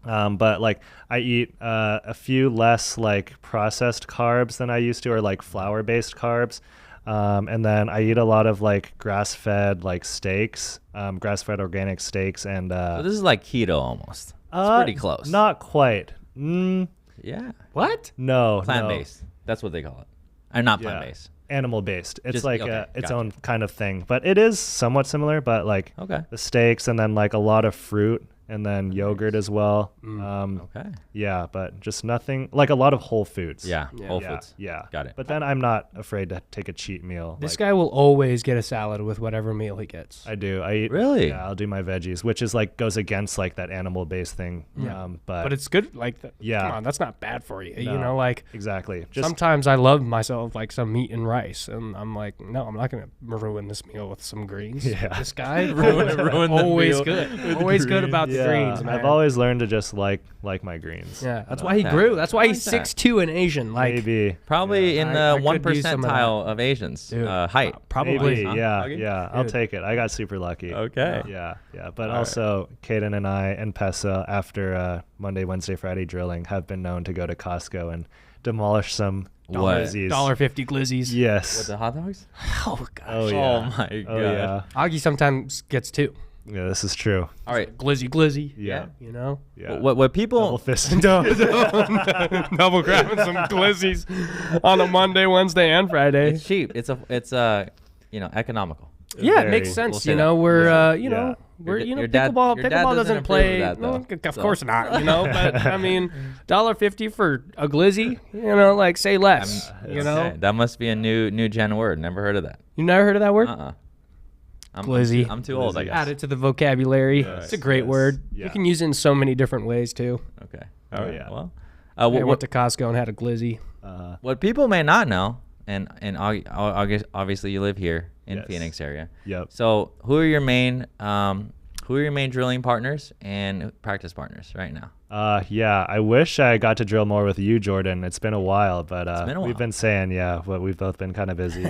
S2: But like I eat a few less like processed carbs than I used to, or like flour-based carbs. And then I eat a lot of like grass-fed like steaks, grass-fed organic steaks, and
S3: So this is like keto almost. It's pretty close.
S2: Not quite.
S3: Yeah.
S1: What?
S2: No,
S3: Plant-based. That's what they call it. And not
S2: Yeah.
S3: plant-based.
S2: Animal-based. It's
S3: Just-
S2: like
S3: okay,
S2: its
S3: gotcha.
S2: own kind of thing, but it is somewhat similar. But like
S3: Okay.
S2: the steaks, and then like a lot of fruit, and then yogurt as well.
S3: Okay.
S2: Yeah, but just nothing like a lot of whole foods.
S3: Yeah. Whole
S2: Yeah,
S3: foods.
S2: yeah.
S3: Got it.
S2: But then I'm not afraid to take a cheat meal.
S1: This
S2: like,
S1: guy will always get a salad with whatever meal he gets.
S2: I do. I eat.
S3: Really?
S2: Yeah, I'll do my veggies, which is like goes against like that animal-based thing.
S1: Yeah.
S2: But
S1: But it's good. Like,
S2: Yeah.
S1: come on, that's not bad for you. You
S2: No.
S1: know, like
S2: exactly. Just
S1: sometimes I love myself like some meat and rice, and I'm like, no, I'm not gonna ruin this meal with some greens.
S2: Yeah.
S1: This guy
S3: Ruin the
S1: always
S3: meal
S1: good. Always good about the greens, man.
S2: I've always learned to just like my greens.
S1: Yeah, that's
S3: I
S1: why
S3: like
S1: he
S3: that.
S1: grew. That's why
S3: I
S1: he's
S3: like that.
S1: 6'2" and Asian. Like,
S2: Maybe.
S3: Probably in
S1: I
S3: the 1
S1: could use some of that.
S3: percentile of Asians
S1: Dude,
S3: height.
S1: probably.
S2: Maybe.
S3: Huh?
S2: Yeah.
S3: Okay.
S2: Yeah. I'll
S1: Dude.
S2: take it. I got super lucky.
S3: Okay.
S2: Yeah. Yeah. But
S3: All
S2: also, Kaden and I and Pessa, after Monday, Wednesday, Friday drilling, have been known to go to Costco and demolish some
S3: What?
S2: glizzies.
S1: $1.50 glizzies.
S2: Yes.
S3: With the hot dogs?
S1: Oh gosh.
S2: Oh yeah.
S3: Oh my
S2: Oh
S3: god.
S2: yeah.
S1: Augie sometimes gets 2.
S2: Yeah. This is true.
S3: All right.
S1: Glizzy.
S2: Yeah.
S1: You know.
S2: Yeah.
S3: What people
S2: Double fist.
S1: Double grabbing some glizzies on a Monday, Wednesday, and Friday.
S3: it's cheap. It's economical.
S1: Yeah, it makes
S2: Very-
S1: sense.
S3: we'll say
S1: you know,
S3: that.
S1: we're
S2: Yeah.
S1: we're
S3: Your dad-
S1: pickleball.
S3: your dad
S1: Pickleball
S3: doesn't
S1: doesn't
S3: approve
S1: play.
S3: of that,
S1: no,
S3: though,
S1: of
S3: so.
S1: course not. You know, but I mean, $1.50 for a glizzy. You know, like say less. You know,
S3: Okay, that must be a new gen word. Never heard of that.
S1: you never heard of that word? Glizzy.
S3: I'm too old, I
S2: Glizzy.
S3: guess.
S1: Add it to the vocabulary.
S2: Yes,
S1: It's a great
S2: yes,
S1: word.
S2: yeah.
S1: You can use it in so many different ways too.
S3: Okay. All right.
S2: yeah.
S3: Well,
S1: I
S3: what,
S1: went to Costco and had a glizzy.
S3: what people may not know, August, obviously you live here in
S2: Yes.
S3: Phoenix area.
S2: Yep.
S3: So who are your main drilling partners and practice partners right now?
S2: Yeah, I wish I got to drill more with you, Jordan. It's been a while, but we've been saying, but we've both been kind of busy.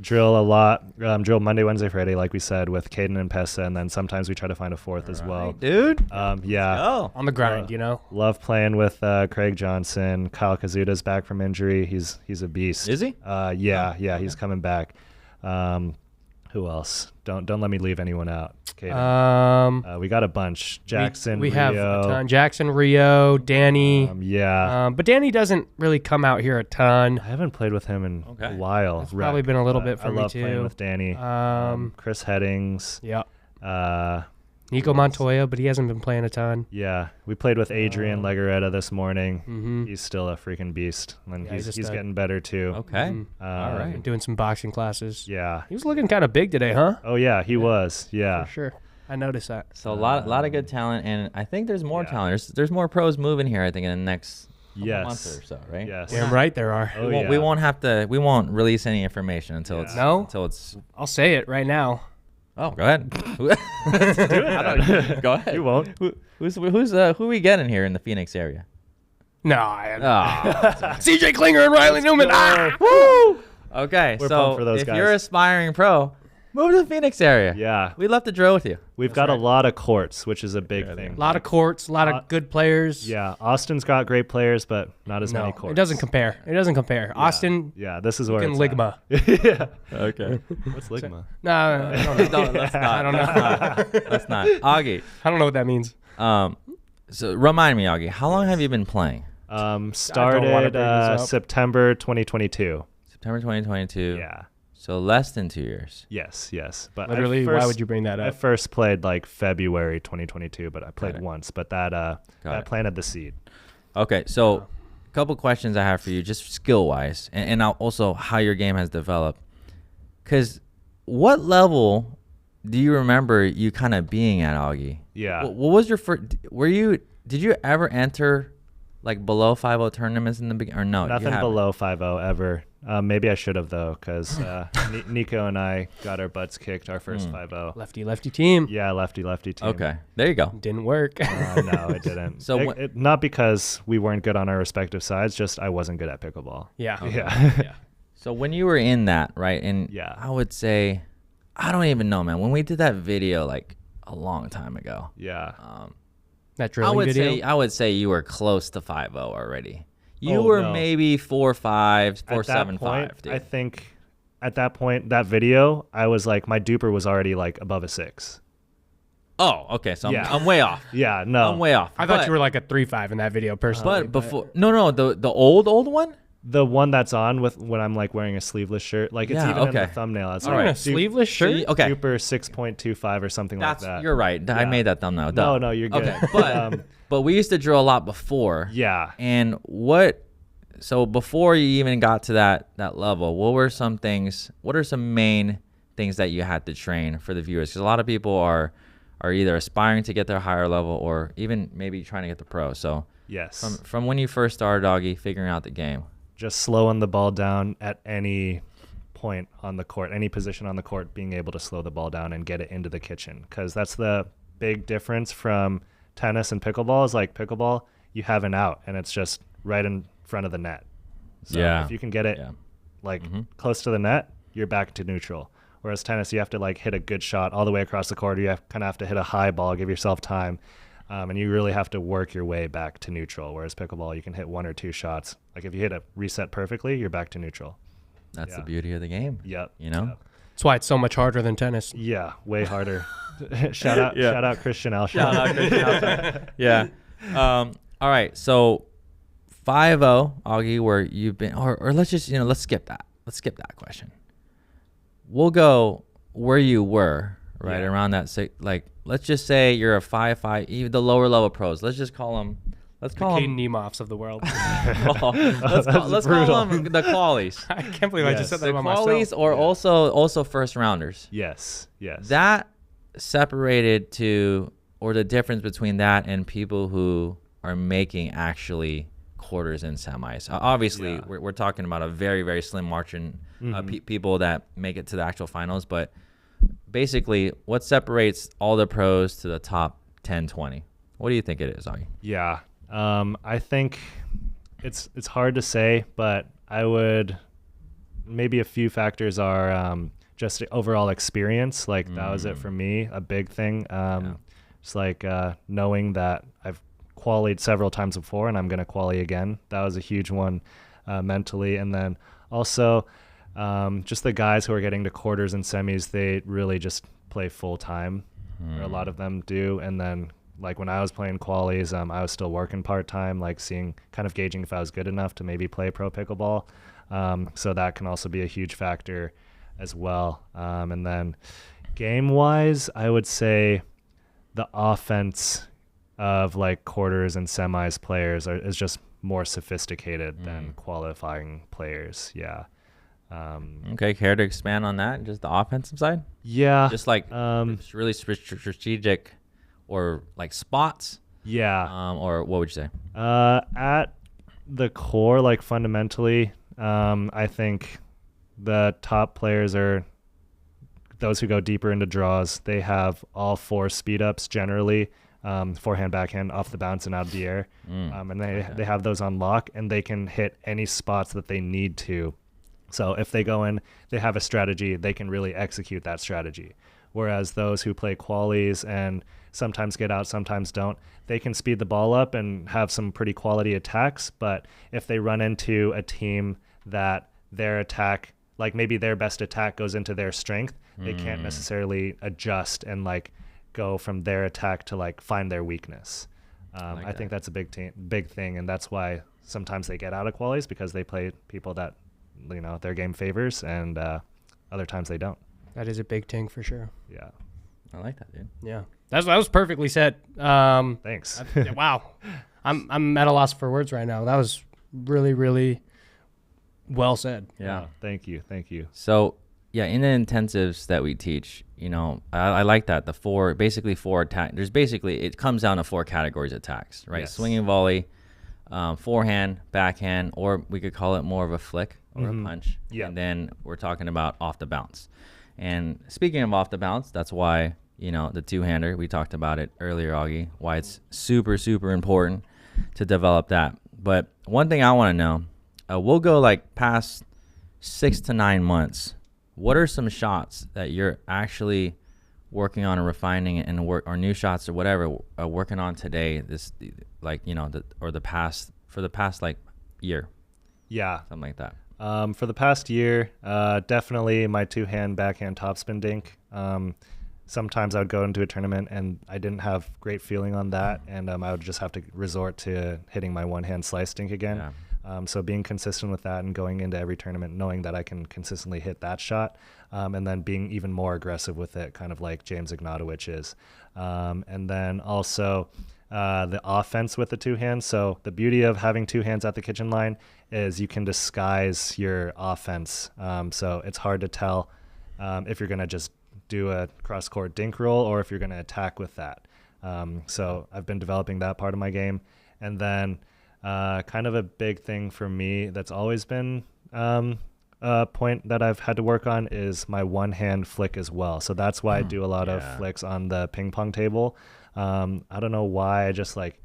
S2: Drill a lot. Drill Monday, Wednesday, Friday, like we said, with Caden and Pessa, and then sometimes we try to find a fourth as well.
S3: Dude.
S2: Yeah.
S3: Oh.
S1: On the grind,
S2: Love playing with Craig Johnson. Kyle Kazuda's back from injury. He's a beast.
S3: Is he?
S2: Yeah, he's coming back. Who else? Don't let me leave anyone out. Caden. We got a bunch. Jackson,
S1: we
S2: Rio.
S1: have a ton. Jackson, Rio, Danny.
S2: Yeah.
S1: But Danny doesn't really come out here a ton.
S2: I haven't played with him in a while.
S1: It's probably been a little bit for me
S2: love
S1: too.
S2: playing with Danny. Chris Headings.
S1: Yeah. Nico Montoya, but he hasn't been playing a ton.
S2: Yeah. We played with Adrian Legaretta this morning. He's still a freaking beast. And he's getting better too.
S3: Okay. All right.
S1: Been doing some boxing classes.
S2: Yeah.
S1: He was looking kind of big today, huh?
S2: Oh yeah, he was. Yeah.
S1: For sure. I noticed that.
S3: So a lot of good talent, and I think there's more talent. There's more pros moving here, I think, in the next month or so, right?
S2: Yes.
S1: Damn right there are.
S2: Oh,
S3: We won't release any information until it's
S1: I'll say it right now.
S3: Oh, go ahead. Go ahead.
S2: You won't.
S3: Who we getting here in the Phoenix area?
S1: No,
S3: Oh.
S1: CJ Klinger and Riley Newman.
S3: Woo! Okay,
S2: We're
S3: so
S2: pumped for those
S3: if
S2: guys.
S3: you're aspiring pro, move to the Phoenix area.
S2: Yeah.
S3: We'd love to drill with you.
S2: We've got a lot of courts, which is a big thing.
S1: A lot of courts, a lot of good players.
S2: Yeah. Austin's got great players, but not as many courts.
S1: It doesn't compare. Austin.
S2: Yeah, this is where
S1: Fucking
S2: it's
S1: Ligma.
S2: Yeah.
S3: Okay.
S2: What's Ligma?
S1: No, I don't know.
S3: Let's not.
S1: I don't know.
S3: Let's not. Augie.
S1: I don't know what that means.
S3: So remind me, Augie, how long have you been playing?
S2: Started September 2022.
S3: September 2022.
S2: Yeah.
S3: So less than 2 years.
S2: Yes. But
S1: Literally, why would you bring that
S2: I
S1: up?
S2: first played like February 2022, but I played once. But that planted the seed.
S3: Okay, so a couple questions I have for you, just skill-wise, and also how your game has developed. Because what level do you remember you kind of being at, Augie?
S2: Yeah.
S3: What was your first? Did you ever enter like below 5-0 tournaments in the beginning, or no?
S2: Nothing below 5-0 ever. Maybe I should have though, because Nico and I got our butts kicked our first 5-0.
S1: Lefty team.
S2: Yeah, lefty team.
S3: Okay, there you go.
S1: Didn't work.
S2: No, it didn't.
S3: So
S2: not because we weren't good on our respective sides, just I wasn't good at pickleball.
S1: Yeah.
S3: Oh,
S2: Yeah.
S3: So when you were in that, right, and I would say, I don't even know, man. When we did that video like a long time ago,
S2: Yeah.
S1: That drilling video.
S3: I would say you were close to 5-0 already. You were maybe 4-5, 4-7-5.
S2: I think at that point, that video, I was like, my duper was already like above a 6.
S3: Oh, okay. So I'm way off.
S2: Yeah, no.
S3: I'm way off.
S1: I thought you were like a 3-5 in that video personally.
S3: But before, no, the old one.
S2: The one that's on with when I'm like wearing a sleeveless shirt, like it's even in the thumbnel. It's
S1: all right. A sleeveless shirt.
S3: Okay.
S2: Duper 6.25 or something like that.
S3: You're right. I made that thumbnail.
S2: No, you're good.
S3: Okay, but we used to drill a lot before.
S2: Yeah.
S3: And so before you even got to that level, what are some main things that you had to train for the viewers? Because a lot of people are either aspiring to get their higher level or even maybe trying to get the pro. So
S2: yes,
S3: from when you first started, Augie, figuring out the game.
S2: Just slowing the ball down at any point on the court, any position on the court, being able to slow the ball down and get it into the kitchen. Because that's the big difference from tennis and pickleball is like pickleball, you have an out and it's just right in front of the net. So if you can get it close to the net, you're back to neutral. Whereas tennis, you have to like hit a good shot all the way across the court. You kind of have to hit a high ball, give yourself time. And you really have to work your way back to neutral. Whereas pickleball, you can hit 1 or 2 shots. Like if you hit a reset perfectly, you're back to neutral.
S3: That's the beauty of the game.
S2: Yep.
S3: You know?
S2: Yep.
S1: That's why it's so much harder than tennis.
S2: Yeah, way harder. Shout out Christian Alshon.
S3: Shout out Christian Alshon. Yeah. All right. So 5-0, Augie, where you've been, or let's just, let's skip that. Let's skip that question. We'll go where you were, right? Around that, like, let's just say you're a 5-5, even the lower level pros. Let's just call them. Let's call them
S1: Caden Nemoffs of the world.
S3: let's call them the qualies.
S1: I can't believe I just said that
S3: The
S1: about
S3: qualies,
S1: myself.
S3: or also first rounders.
S2: Yes.
S3: That separated to, or the difference between that and people who are making actually quarters and semis. Obviously, we're talking about a very, very slim margin people that make it to the actual finals. But basically, what separates all the pros to the top 10, 20? What do you think it is, Augie?
S2: Yeah. I think it's hard to say, but I would maybe a few factors are just the overall experience. Like that was it for me, a big thing. It's like knowing that I've qualied several times before and I'm going to quali again. That was a huge one mentally. And then also just the guys who are getting to quarters and semis, they really just play full time, or a lot of them do. And then like when I was playing qualies, I was still working part-time, like kind of gauging if I was good enough to maybe play pro pickleball. So that can also be a huge factor as well. And then game-wise, I would say the offense of like quarters and semis players is just more sophisticated than qualifying players. Yeah.
S3: Okay, care to expand on that? Just the offensive side?
S2: Yeah.
S3: Just like it's really strategic or like spots?
S2: Yeah.
S3: Or what would you say?
S2: At the core, like fundamentally, I think the top players are those who go deeper into draws. They have all 4 speed ups generally, forehand, backhand, off the bounce, and out of the air. And they have those on lock, and they can hit any spots that they need to. So if they go in, they have a strategy, they can really execute that strategy. Whereas those who play qualies and sometimes get out, sometimes don't, they can speed the ball up and have some pretty quality attacks. But if they run into a team that their attack, like maybe their best attack goes into their strength, they can't necessarily adjust and like go from their attack to like find their weakness. I think that's a big thing, and that's why sometimes they get out of qualies, because they play people that their game favors, and other times they don't.
S1: That is a big thing for sure.
S2: Yeah.
S3: I like that, dude.
S1: Yeah. That was perfectly said.
S2: Thanks.
S1: Wow. I'm at a loss for words right now. That was really, really well said.
S3: Yeah.
S2: Thank you.
S3: So, yeah, in the intensives that we teach, I like that. Basically 4 attack. It comes down to 4 categories of attacks, right?
S2: Yes.
S3: Swinging volley, forehand, backhand, or we could call it more of a flick or a punch.
S2: Yeah.
S3: And then we're talking about off the bounce. And speaking of off the bounce, that's why, the two-hander, we talked about it earlier, Augie, why it's super, super important to develop that. But one thing I want to know, we'll go like past 6 to 9 months. What are some shots that you're actually working on and refining and or new shots or whatever working on today? For the past like year.
S2: Yeah.
S3: Something like that.
S2: For the past year, definitely my 2-hand backhand topspin dink. Sometimes I would go into a tournament and I didn't have great feeling on that, and I would just have to resort to hitting my 1-hand slice dink again.
S3: Yeah.
S2: So being consistent with that and going into every tournament knowing that I can consistently hit that shot, and then being even more aggressive with it, kind of like James Ignatowicz is. And then also the offense with the 2 hands. So the beauty of having 2 hands at the kitchen line is you can disguise your offense. So it's hard to tell if you're going to just do a cross-court dink roll or if you're going to attack with that. So I've been developing that part of my game. And then kind of a big thing for me that's always been a point that I've had to work on is my 1-hand flick as well. So that's why I do a lot of flicks on the ping pong table. I don't know why, I just like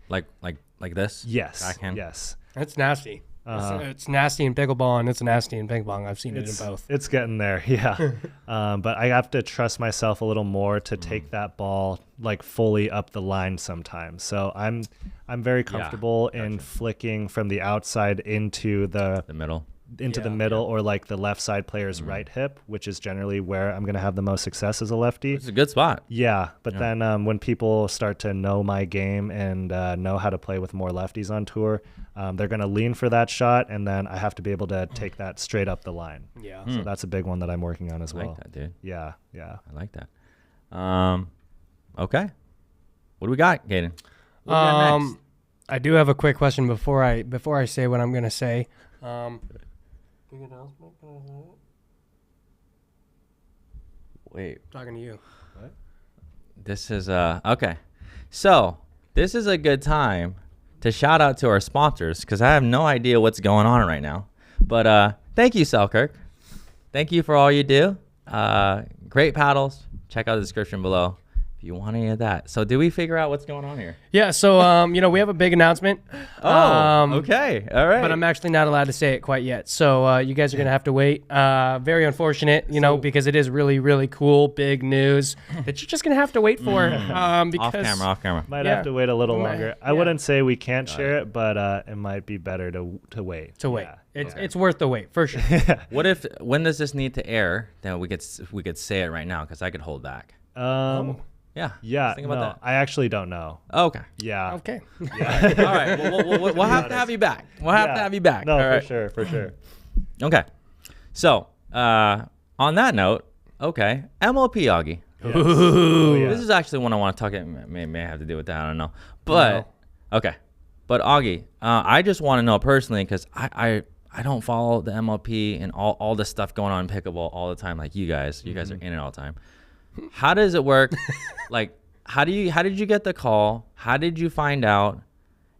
S3: this?
S2: Yes.
S3: Backhand?
S2: Yes.
S1: It's nasty. It's nasty in pickleball, and it's nasty in ping pong. I've seen it in both.
S2: It's getting there, yeah. But I have to trust myself a little more to take that ball like fully up the line sometimes. So I'm very comfortable in flicking from the outside into the
S3: middle.
S2: The middle, or like the left side player's right hip, which is generally where I'm going to have the most success as a lefty.
S3: It's a good spot.
S2: Yeah, but then when people start to know my game and know how to play with more lefties on tour, they're going to lean for that shot, and then I have to be able to take that straight up the line.
S1: Yeah.
S2: So that's a big one that I'm working on as well.
S3: I like that, dude.
S2: Yeah.
S3: I like that. Okay. What do we got, Gaden? What do we got next?
S1: I do have a quick question before I say what I'm going to say.
S3: Wait.
S1: Talking to you.
S3: This is okay. So this is a good time to shout out to our sponsors because I have no idea what's going on right now. But thank you, Selkirk. Thank you for all you do. Great paddles. Check out the description below if you want any of that. So did we figure out what's going on here?
S1: Yeah, so we have a big announcement.
S3: Okay. All right.
S1: But I'm actually not allowed to say it quite yet. So you guys are going to have to wait. Very unfortunate, because it is really, really cool, big news that you're just going to have to wait for. Because
S3: off camera.
S2: Might have to wait a little longer. I wouldn't say we can't share it, but it might be better to wait.
S1: Yeah. It's worth the wait, for sure.
S3: What if, when does this need to air? Then we could say it right now because I could hold back. Yeah. Think about that.
S2: I actually don't know.
S3: Oh, okay.
S2: Yeah.
S1: Okay.
S3: Yeah. All right. Well, we'll have to have you back. We'll have to have you back.
S2: No,
S3: all right.
S2: for sure.
S3: Okay. So, on that note, okay, MLP Augie.
S2: Yes. Oh, yeah.
S3: This is actually one I want to talk about. May have to do with that. I don't know. But, okay. But Augie, I just want to know personally because I don't follow the MLP and all the stuff going on in pickleball all the time like you guys. You guys are in it all the time. How does it work? Like, how did you get the call? How did you find out?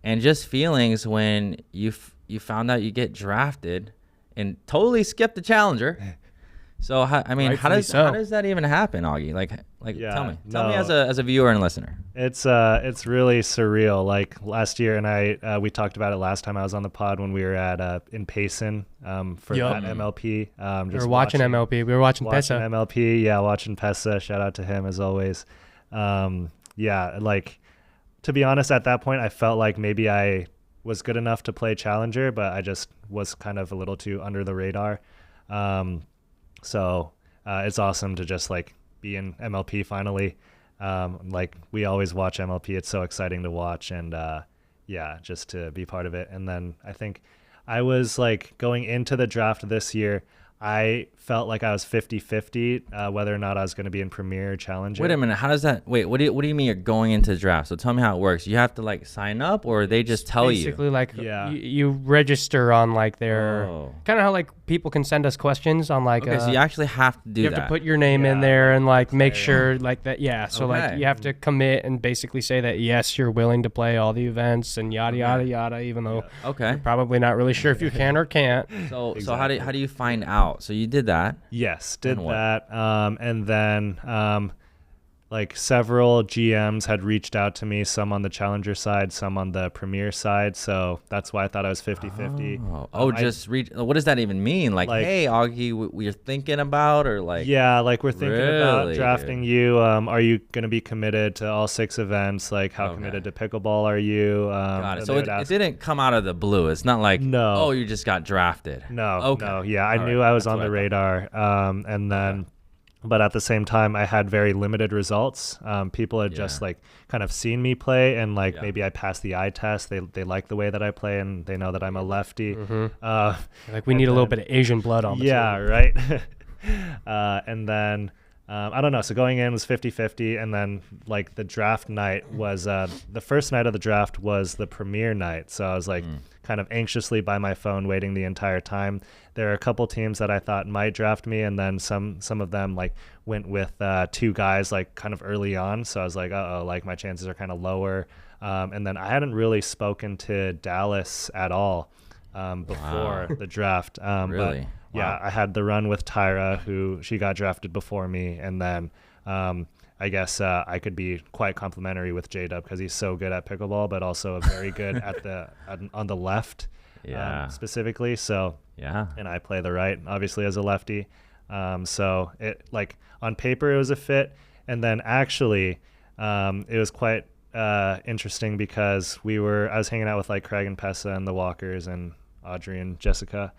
S3: And just feelings when you found out you get drafted and totally skipped the challenger. So how does that even happen, Augie? Like tell me as a viewer and listener.
S2: It's really surreal. Like last year, and we talked about it last time I was on the pod when we were at in Payson for that MLP.
S1: We were watching MLP. We were watching Pesa.
S2: MLP, yeah, watching Pesa. Shout out to him as always. Like to be honest, at that point, I felt like maybe I was good enough to play challenger, but I just was kind of a little too under the radar. So it's awesome to just like be in MLP finally. Like we always watch MLP. It's so exciting to watch and just to be part of it. And then I think I was like going into the draft this year, I felt like I was 50-50 whether or not I was going to be in Premier or Challenger.
S3: Wait a minute. How does that? Wait. What do you mean you're going into the draft? So tell me how it works. You have to like sign up, or they just tell you.
S1: Basically, like you register on like their kind of how like people can send us questions on like.
S3: Okay, so you actually have to do that.
S1: You have to put your name in there and like make sure like that. Yeah. So like you have to commit and basically say that yes, you're willing to play all the events and yada yada yada. Even though you're probably not really sure if you can or can't.
S3: So how do you find out? So you did that.
S2: Yes, did that. And then like several GMs had reached out to me, some on the Challenger side, some on the Premier side. So that's why I thought I was 50-50.
S3: What does that even mean? Like hey, Augie, we're thinking about, or like.
S2: Yeah, like we're thinking about drafting you. Are you going to be committed to all 6 events? Like how committed to pickleball are you?
S3: Got it. So it didn't come out of the blue. It's not like, oh, you just got drafted.
S2: No. Yeah, I knew I was on the radar. And then. But at the same time, I had very limited results. People had just like kind of seen me play and like maybe I passed the eye test. They like the way that I play and they know that I'm a lefty.
S1: Like we need a little bit of Asian blood on the team.
S2: Right. And then I don't know. So going in was 50-50. And then like the draft night was the first night of the draft was the Premier night. So I was like kind of anxiously by my phone waiting the entire time. There are a couple teams that I thought might draft me, and then some of them like went with 2 guys like kind of early on. So I was like, like my chances are kind of lower. And then I hadn't really spoken to Dallas at all before the draft.
S3: Really?
S2: But I had the run with Tyra, who she got drafted before me, and then I guess I could be quite complimentary with J-Dub because he's so good at pickleball, but also very good on the left. Specifically. So and I play the right obviously as a lefty. So it like on paper it was a fit, and then actually it was quite interesting because I was hanging out with like Craig and Pessa and the Walkers and Audrey and Jessica,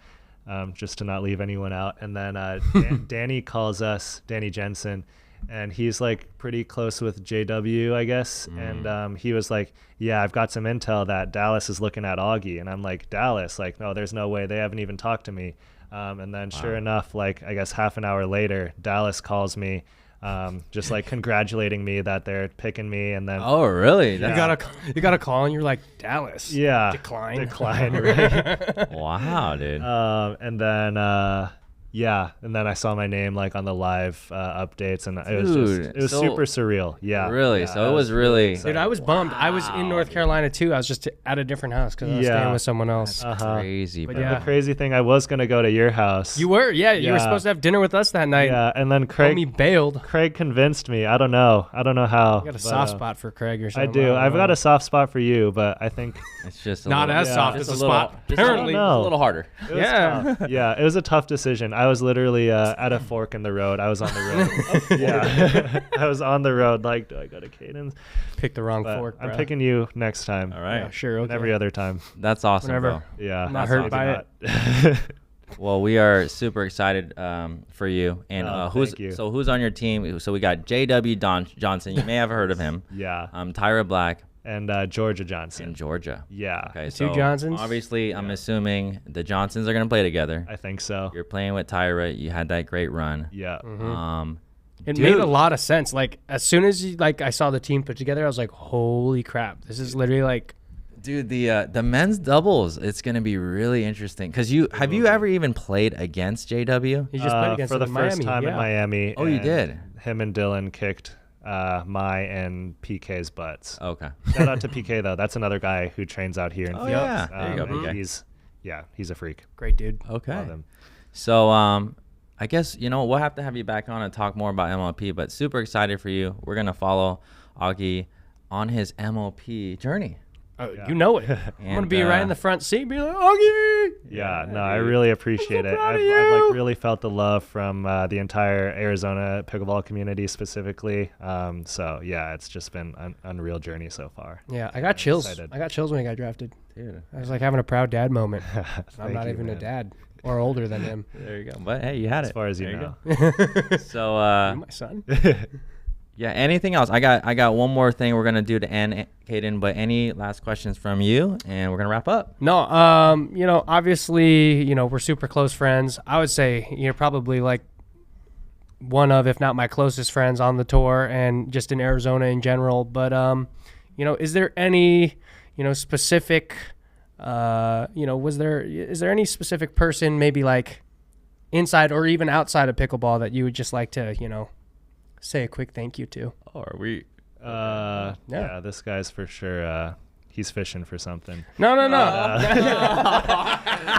S2: just to not leave anyone out. And then Danny calls us, Danny Jensen, and he's like pretty close with JW, I guess. And he was like, yeah, I've got some intel that Dallas is looking at Augie. And I'm like, Dallas? Like, no, there's no way. They haven't even talked to me. And then sure enough, like, I guess half an hour later, Dallas calls me, just like congratulating me that they're picking me. And then
S3: oh, really?
S1: You got a call and you're like, Dallas.
S2: Yeah.
S1: Decline,
S2: right?
S3: Wow, dude.
S2: And then Yeah, and then I saw my name like on the live updates, and it was
S3: so
S2: super surreal. Yeah,
S3: Really?
S2: yeah,
S3: So it was really.
S1: Dude, I was bummed. I was in North Carolina too. I was just at a different house because I was staying with someone else.
S3: Crazy,
S1: But
S3: bro.
S1: yeah.
S2: The crazy thing, I was gonna go to your house.
S1: You were, yeah. You were
S2: Yeah.
S1: supposed to have dinner with us that night.
S2: Yeah, and then
S1: Homie bailed.
S2: Craig convinced me. I don't know how.
S1: I got a soft spot for Craig or
S2: I
S1: something.
S2: do.
S1: don't
S2: I've
S1: know.
S2: got a soft spot for you, but I think
S3: It's just a
S1: Not
S3: little,
S1: as soft
S3: just
S1: as
S3: a
S1: a
S3: little,
S1: spot.
S3: just
S1: Apparently.
S3: a little harder.
S2: it was
S1: Yeah.
S2: tough. Yeah, it was a tough decision. I was literally at a fork in the road. I was on the road. Yeah, I was on the road. Like, do I go to Caden's?
S1: Picked the wrong
S2: But
S1: fork,
S2: I'm
S1: bro.
S2: picking you next time.
S3: All right.
S1: Yeah, sure.
S2: And
S1: Okay.
S2: every other time.
S3: That's awesome,
S1: Whenever.
S3: bro.
S2: Yeah.
S1: I'm not
S2: that's
S1: hurt
S2: maybe
S1: by it.
S2: not.
S3: Well, we are super excited for you. And
S2: thank you.
S3: who's on your team? So we got J.W. Johnson. You may have heard of him.
S2: Yeah.
S3: Tyra Black
S2: And Georgia Johnson.
S3: in Georgia.
S2: Yeah.
S3: Okay,
S1: The
S3: so
S1: two Johnsons?
S3: obviously, I'm assuming the Johnsons are going to play together.
S2: I think so.
S3: You're playing with Tyra. You had that great run.
S2: Yeah.
S1: It
S3: Dude.
S1: made a lot of sense. Like as soon as I saw the team put together, I was like, "Holy crap! This is literally like."
S3: Dude, the men's doubles, it's going to be really interesting. Because have you ever even played against JW?
S1: He just played against
S2: for
S1: him
S2: the
S1: in
S2: first
S1: Miami,
S2: time
S1: yeah.
S2: in Miami.
S3: Oh, you
S2: and
S3: did?
S2: Him and Dylan kicked my and PK's butts.
S3: Okay.
S2: Shout out to PK though. That's another guy who trains out here in
S3: Oh,
S2: Phoenix.
S3: yeah. There you go,
S2: and
S3: PK.
S2: He's a freak.
S1: Great dude.
S3: Okay.
S2: Love him.
S3: So, I guess, we'll have to have you back on and talk more about MLP, but super excited for you. We're going to follow Augie on his MLP journey.
S1: You know it. I'm gonna
S3: And,
S1: be right in the front seat, be like, Augie.
S2: Yeah, no, I really appreciate it.
S1: proud of
S2: I've
S1: you.
S2: like really felt the love from the entire Arizona pickleball community specifically. So yeah, it's just been an unreal journey so far.
S1: Yeah, I got chills.
S2: excited.
S1: I got chills when he got drafted.
S3: Dude.
S1: I was like having a proud dad moment. I'm
S2: Thank
S1: not
S2: you,
S1: even a
S2: man.
S1: dad or older than him.
S3: There you go. But hey, you had it.
S2: As far as you
S3: There
S2: know.
S3: go. So,
S1: You my son.
S3: yeah, anything else? I got one more thing we're going to do to end, Caden, but any last questions from you? And we're going to wrap up.
S1: No, obviously, we're super close friends. I would say you're probably like one of, if not my closest friends on the tour and just in Arizona in general. But, is there any, specific, is there any specific person maybe like inside or even outside of pickleball that you would just like to, say a quick thank you to?
S3: Oh, are we?
S2: Yeah, this guy's for sure. He's fishing for something.
S1: No.
S2: No,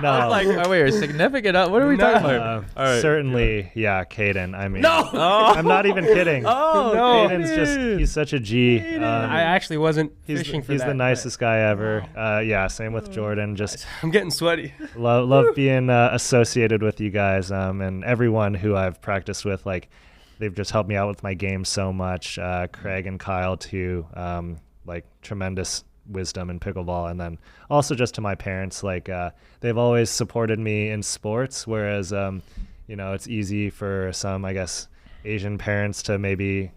S3: Oh, wait, significant? What are we talking about? All right.
S2: certainly, yeah, Caden. I mean,
S3: Oh.
S2: I'm not even kidding.
S3: Oh,
S1: No.
S2: Caden's he's such a G.
S1: I actually wasn't
S2: He's
S1: fishing for
S2: he's
S1: that.
S2: the
S1: but
S2: nicest guy ever. Yeah, same with Jordan. Just
S1: I'm getting sweaty.
S2: love being associated with you guys, and everyone who I've practiced with. Like, they've just helped me out with my game so much. Craig and Kyle too. Like tremendous wisdom in pickleball, and then also just to my parents. Like, they've always supported me in sports, whereas it's easy for some, I guess, Asian parents to maybe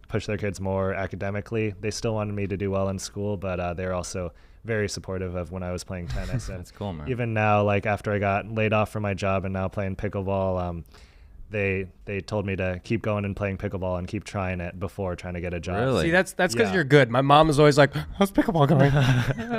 S2: push their kids more academically. They still wanted me to do well in school, but they're also very supportive of when I was playing tennis. And
S3: That's cool, man.
S2: even now, like after I got laid off from my job and now playing pickleball, they told me to keep going and playing pickleball and keep trying it before trying to get a job.
S3: Really?
S1: See, that's because
S2: Yeah.
S1: you're good. My mom is always like, "How's pickleball going?"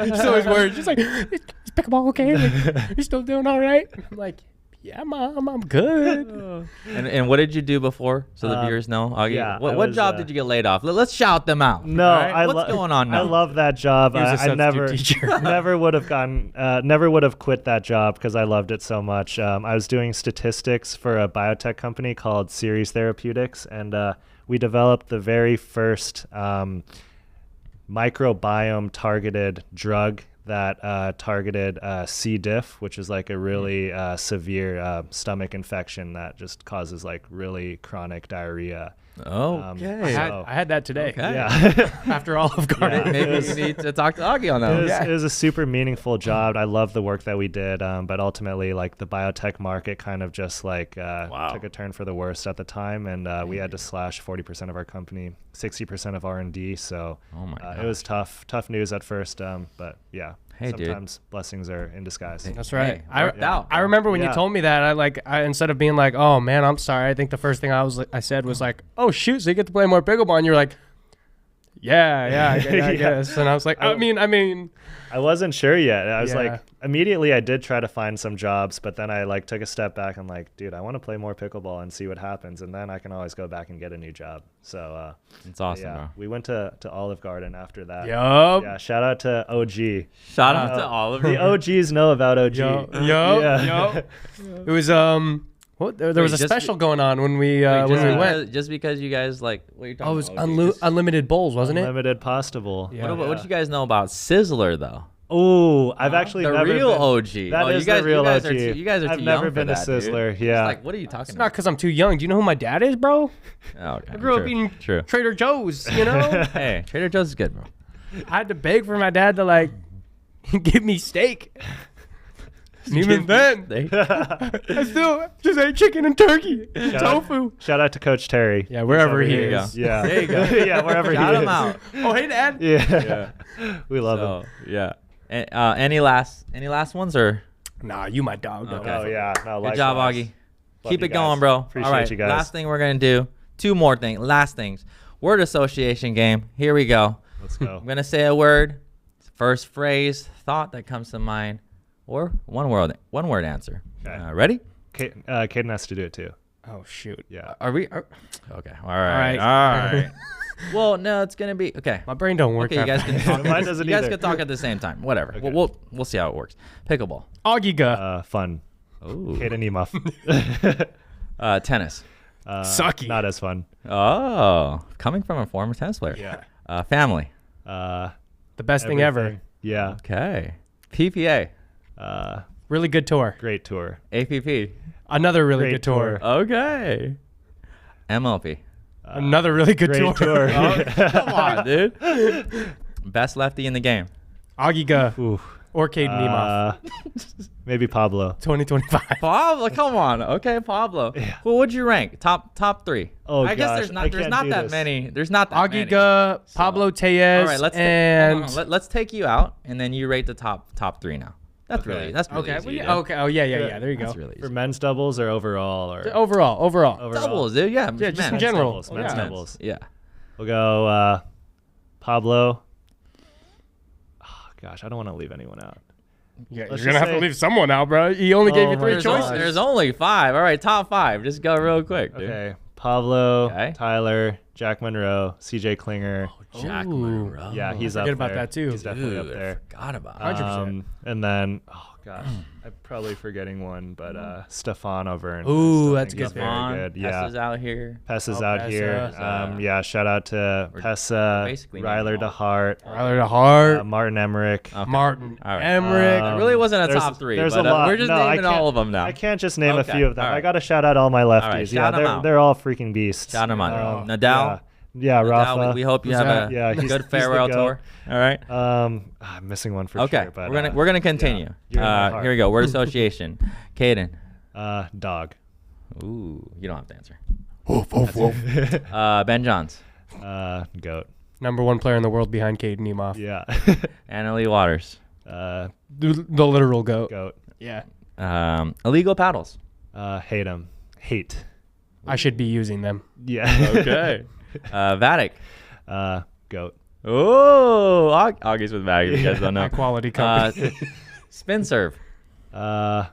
S1: She's always worried. She's like, "Is pickleball okay? Like, you still doing all right?" I'm like, "Yeah, mom, I'm good."
S3: And what did you do before, so the viewers know? Augie,
S2: yeah,
S3: what
S2: I was,
S3: job did you get laid off? Let's shout them out.
S2: No,
S3: all right? What's going on now?
S2: I love that job.
S1: He was a
S2: I
S1: substitute
S2: never,
S1: teacher.
S2: never would have quit that job because I loved it so much. I was doing statistics for a biotech company called Series Therapeutics, and we developed the very first microbiome targeted drug that targeted C. diff, which is like a really severe stomach infection that just causes like really chronic diarrhea.
S3: Okay.
S1: I had that today.
S3: Okay.
S2: Yeah.
S1: After Olive Garden.
S3: Maybe you need to talk to Augie on that.
S2: It
S3: one.
S2: was a super meaningful job. I love the work that we did, but ultimately, like the biotech market kind of just like took a turn for the worst at the time, and we had to slash 40% of our company, 60% of R&D. So
S3: Oh my
S2: it was tough news at first, but yeah.
S3: Hey, dude.
S2: sometimes blessings are in disguise.
S1: That's right.
S3: Hey, worked out.
S1: I remember when you
S2: Yeah.
S1: told me that. I instead of being like, "Oh man, I'm sorry," I think the first thing I said was like, "Oh shoot, so you get to play more pickleball," and you're like, Yeah, I
S2: Yeah.
S1: guess. And I was like, I mean,
S2: I wasn't sure yet. I was
S1: Yeah.
S2: like, immediately I did try to find some jobs, but then I like took a step back. I'm like, dude, I want to play more pickleball and see what happens, and then I can always go back and get a new job. So
S3: It's awesome,
S2: yeah,
S3: bro.
S2: we went to Olive Garden after that.
S1: yup.
S2: Yeah, shout out to OG.
S3: Shout out to all of you.
S2: The OGs know about OG.
S1: Yup.
S2: Yeah.
S1: It was what there was a
S3: just
S1: special going on when we went.
S3: Just because you guys like, what are you talking
S1: Oh, it was
S3: about?
S1: unlimited bowls, wasn't it?
S2: Unlimited pasta bowl.
S1: Yeah.
S3: What do you guys know about Sizzler though?
S2: Oh, I've actually
S3: The
S2: never
S3: real
S2: been,
S3: OG.
S2: That
S3: Oh,
S2: is
S3: you guys,
S2: the real
S3: you guys
S2: OG.
S3: Are too, you guys are
S2: I've
S3: too
S2: never
S3: young
S2: been
S3: for
S2: a
S3: that, dude.
S2: Sizzler.
S3: It's
S2: Yeah.
S3: like, what are you talking
S1: It's not
S3: about?
S1: because I'm too young. Do you know who my dad is, bro?
S3: Oh, okay.
S1: I grew up eating
S3: True.
S1: Trader Joe's. You know,
S3: Hey, Trader Joe's is good, bro.
S1: I had to beg for my dad to like give me steak. And even then, I still just ate chicken and turkey, tofu.
S2: Shout out to Coach Terry.
S1: Yeah, wherever he
S3: There you
S1: is.
S3: go.
S2: Yeah.
S3: There you go.
S2: Yeah, wherever
S3: Shout
S2: he is.
S3: him out.
S1: Oh, hey, Dad.
S2: Yeah. We love him.
S3: So, yeah. Any last ones or?
S1: Nah, you my dog. Though.
S3: Okay.
S2: Oh yeah. No,
S3: Good job,
S2: likewise.
S3: Augie.
S2: Love
S3: Keep
S2: you
S3: it going,
S2: guys.
S3: bro.
S2: Appreciate
S3: All right,
S2: you guys.
S3: last thing we're gonna do. Two more things. Last things. Word association game. Here we go.
S2: Let's go.
S3: I'm gonna say a word. First phrase, thought that comes to mind, or one word answer.
S2: Okay.
S3: Ready?
S2: Caden has to do it too.
S1: Oh shoot.
S2: Yeah.
S3: Are we? Okay. All right.
S1: right.
S3: All right. Well, no, it's gonna be okay.
S1: My brain don't work.
S3: Okay, you guys can talk.
S2: Mine doesn't
S3: you guys
S2: either.
S3: can talk at the same time. Whatever.
S2: Okay.
S3: We'll see how it works. Pickleball.
S1: Augie
S2: Fun.
S3: Ooh.
S2: Caden Emuff.
S3: Tennis.
S1: Sucky.
S2: Not as fun.
S3: Oh, coming from a former tennis player.
S2: Yeah.
S3: Family.
S2: Uh,
S1: the best thing ever.
S2: everything. Yeah.
S3: Okay. PPA.
S1: Really good tour.
S2: Great tour.
S3: APP.
S1: Another really
S2: Great
S1: good tour.
S2: tour.
S3: Okay. MLP.
S1: Another really good
S2: Great
S1: tour.
S2: tour.
S3: Come on, dude. Best lefty in the game.
S1: Augie
S2: Ooh.
S1: or Caden Nemeth.
S2: Maybe Pablo.
S1: 2025.
S3: Pablo, come on. Okay, Pablo.
S2: Yeah.
S3: Well, would you rank? Top three.
S2: Oh,
S3: I guess
S2: gosh,
S3: there's
S2: I
S3: not
S2: can't do
S3: that
S2: this.
S3: many. There's not that many.
S1: Augie, Pablo Tellez,
S3: All right, let's
S1: and
S3: let's take you out, and then you rate the top three now. That's
S2: Okay.
S3: really
S1: okay,
S3: easy,
S1: well, yeah,
S3: dude.
S1: okay. Oh yeah. There you go.
S3: That's really
S2: For
S3: easy.
S2: men's doubles or overall? Or
S1: Overall.
S2: overall?
S3: Doubles, dude. Yeah,
S1: Yeah, just in
S3: men's
S1: general.
S2: doubles, men's
S1: Yeah.
S2: doubles.
S3: Yeah.
S2: We'll go Pablo. Oh, gosh, I don't want to leave anyone out.
S1: Yeah,
S2: Let's
S1: you're gonna
S2: just
S1: have to
S2: say-
S1: leave someone out, bro. He only gave
S2: Oh
S1: you
S2: my
S1: three
S3: There's,
S1: choices.
S3: there's only five. All right, top five. Just go real quick, dude.
S2: Okay. Pablo,
S3: Okay.
S2: Tyler, Jack Monroe, CJ Klinger.
S3: Jack
S1: Ooh.
S3: Monroe.
S2: Yeah, he's
S1: forget
S2: up
S1: about
S2: there.
S1: that, too.
S2: He's definitely
S3: Dude,
S2: up there.
S3: I forgot about it.
S1: 100%.
S2: And then, oh gosh, I'm probably forgetting one, but Stefan over in.
S1: Ooh, that's a good
S2: He's
S1: pick.
S2: very
S3: Vaughn,
S2: good.
S3: Pess
S2: Yeah,
S3: is out here.
S2: Pess is
S1: Oh,
S2: out
S1: Pessa.
S2: here. Yeah, shout out to
S3: We're
S2: Pessa,
S3: basically naming
S2: Ryler
S3: all.
S2: DeHart,
S1: Tyler the Hart,
S2: Martin Emmerich.
S3: Okay.
S1: Martin
S3: All right.
S1: Emmerich.
S3: It really wasn't a
S2: there's-
S3: top three,
S2: there's
S3: but
S2: a lot.
S3: we're just
S2: No, I
S3: naming
S2: can't-
S3: all of them now.
S2: I can't just name
S3: Okay,
S2: a few of them.
S3: all right.
S2: I got to shout out all my lefties.
S3: right,
S2: yeah,
S3: shout 'em out.
S2: they're all freaking beasts.
S3: Shout him out.
S2: Um,
S3: Nadal.
S2: Yeah,
S3: Nadal,
S2: Rafa.
S3: we hope you
S1: Who's
S3: have
S1: that?
S3: a
S2: Yeah, he's
S3: good
S2: the
S3: farewell
S2: goat.
S3: tour. All right.
S2: I'm missing one for
S3: Okay.
S2: sure. But
S3: we're gonna continue.
S2: you're in my heart.
S3: Here we go. Word association. Caden.
S2: Dog.
S3: Ooh, you don't have to answer.
S1: Woof, woof, woof.
S3: Ben Johns.
S2: Goat.
S1: Number one player in the world behind Caden Nemeth.
S2: Yeah.
S3: Annalie Waters.
S1: The literal goat.
S2: Goat.
S1: Yeah.
S3: Illegal paddles.
S2: Hate him. Hate.
S1: I should be using them.
S2: Yeah.
S3: Okay. Vatic.
S2: Goat.
S3: Oh, Augie's with Vatic. You guys don't know.
S1: High quality company.
S3: Spin serve.
S2: I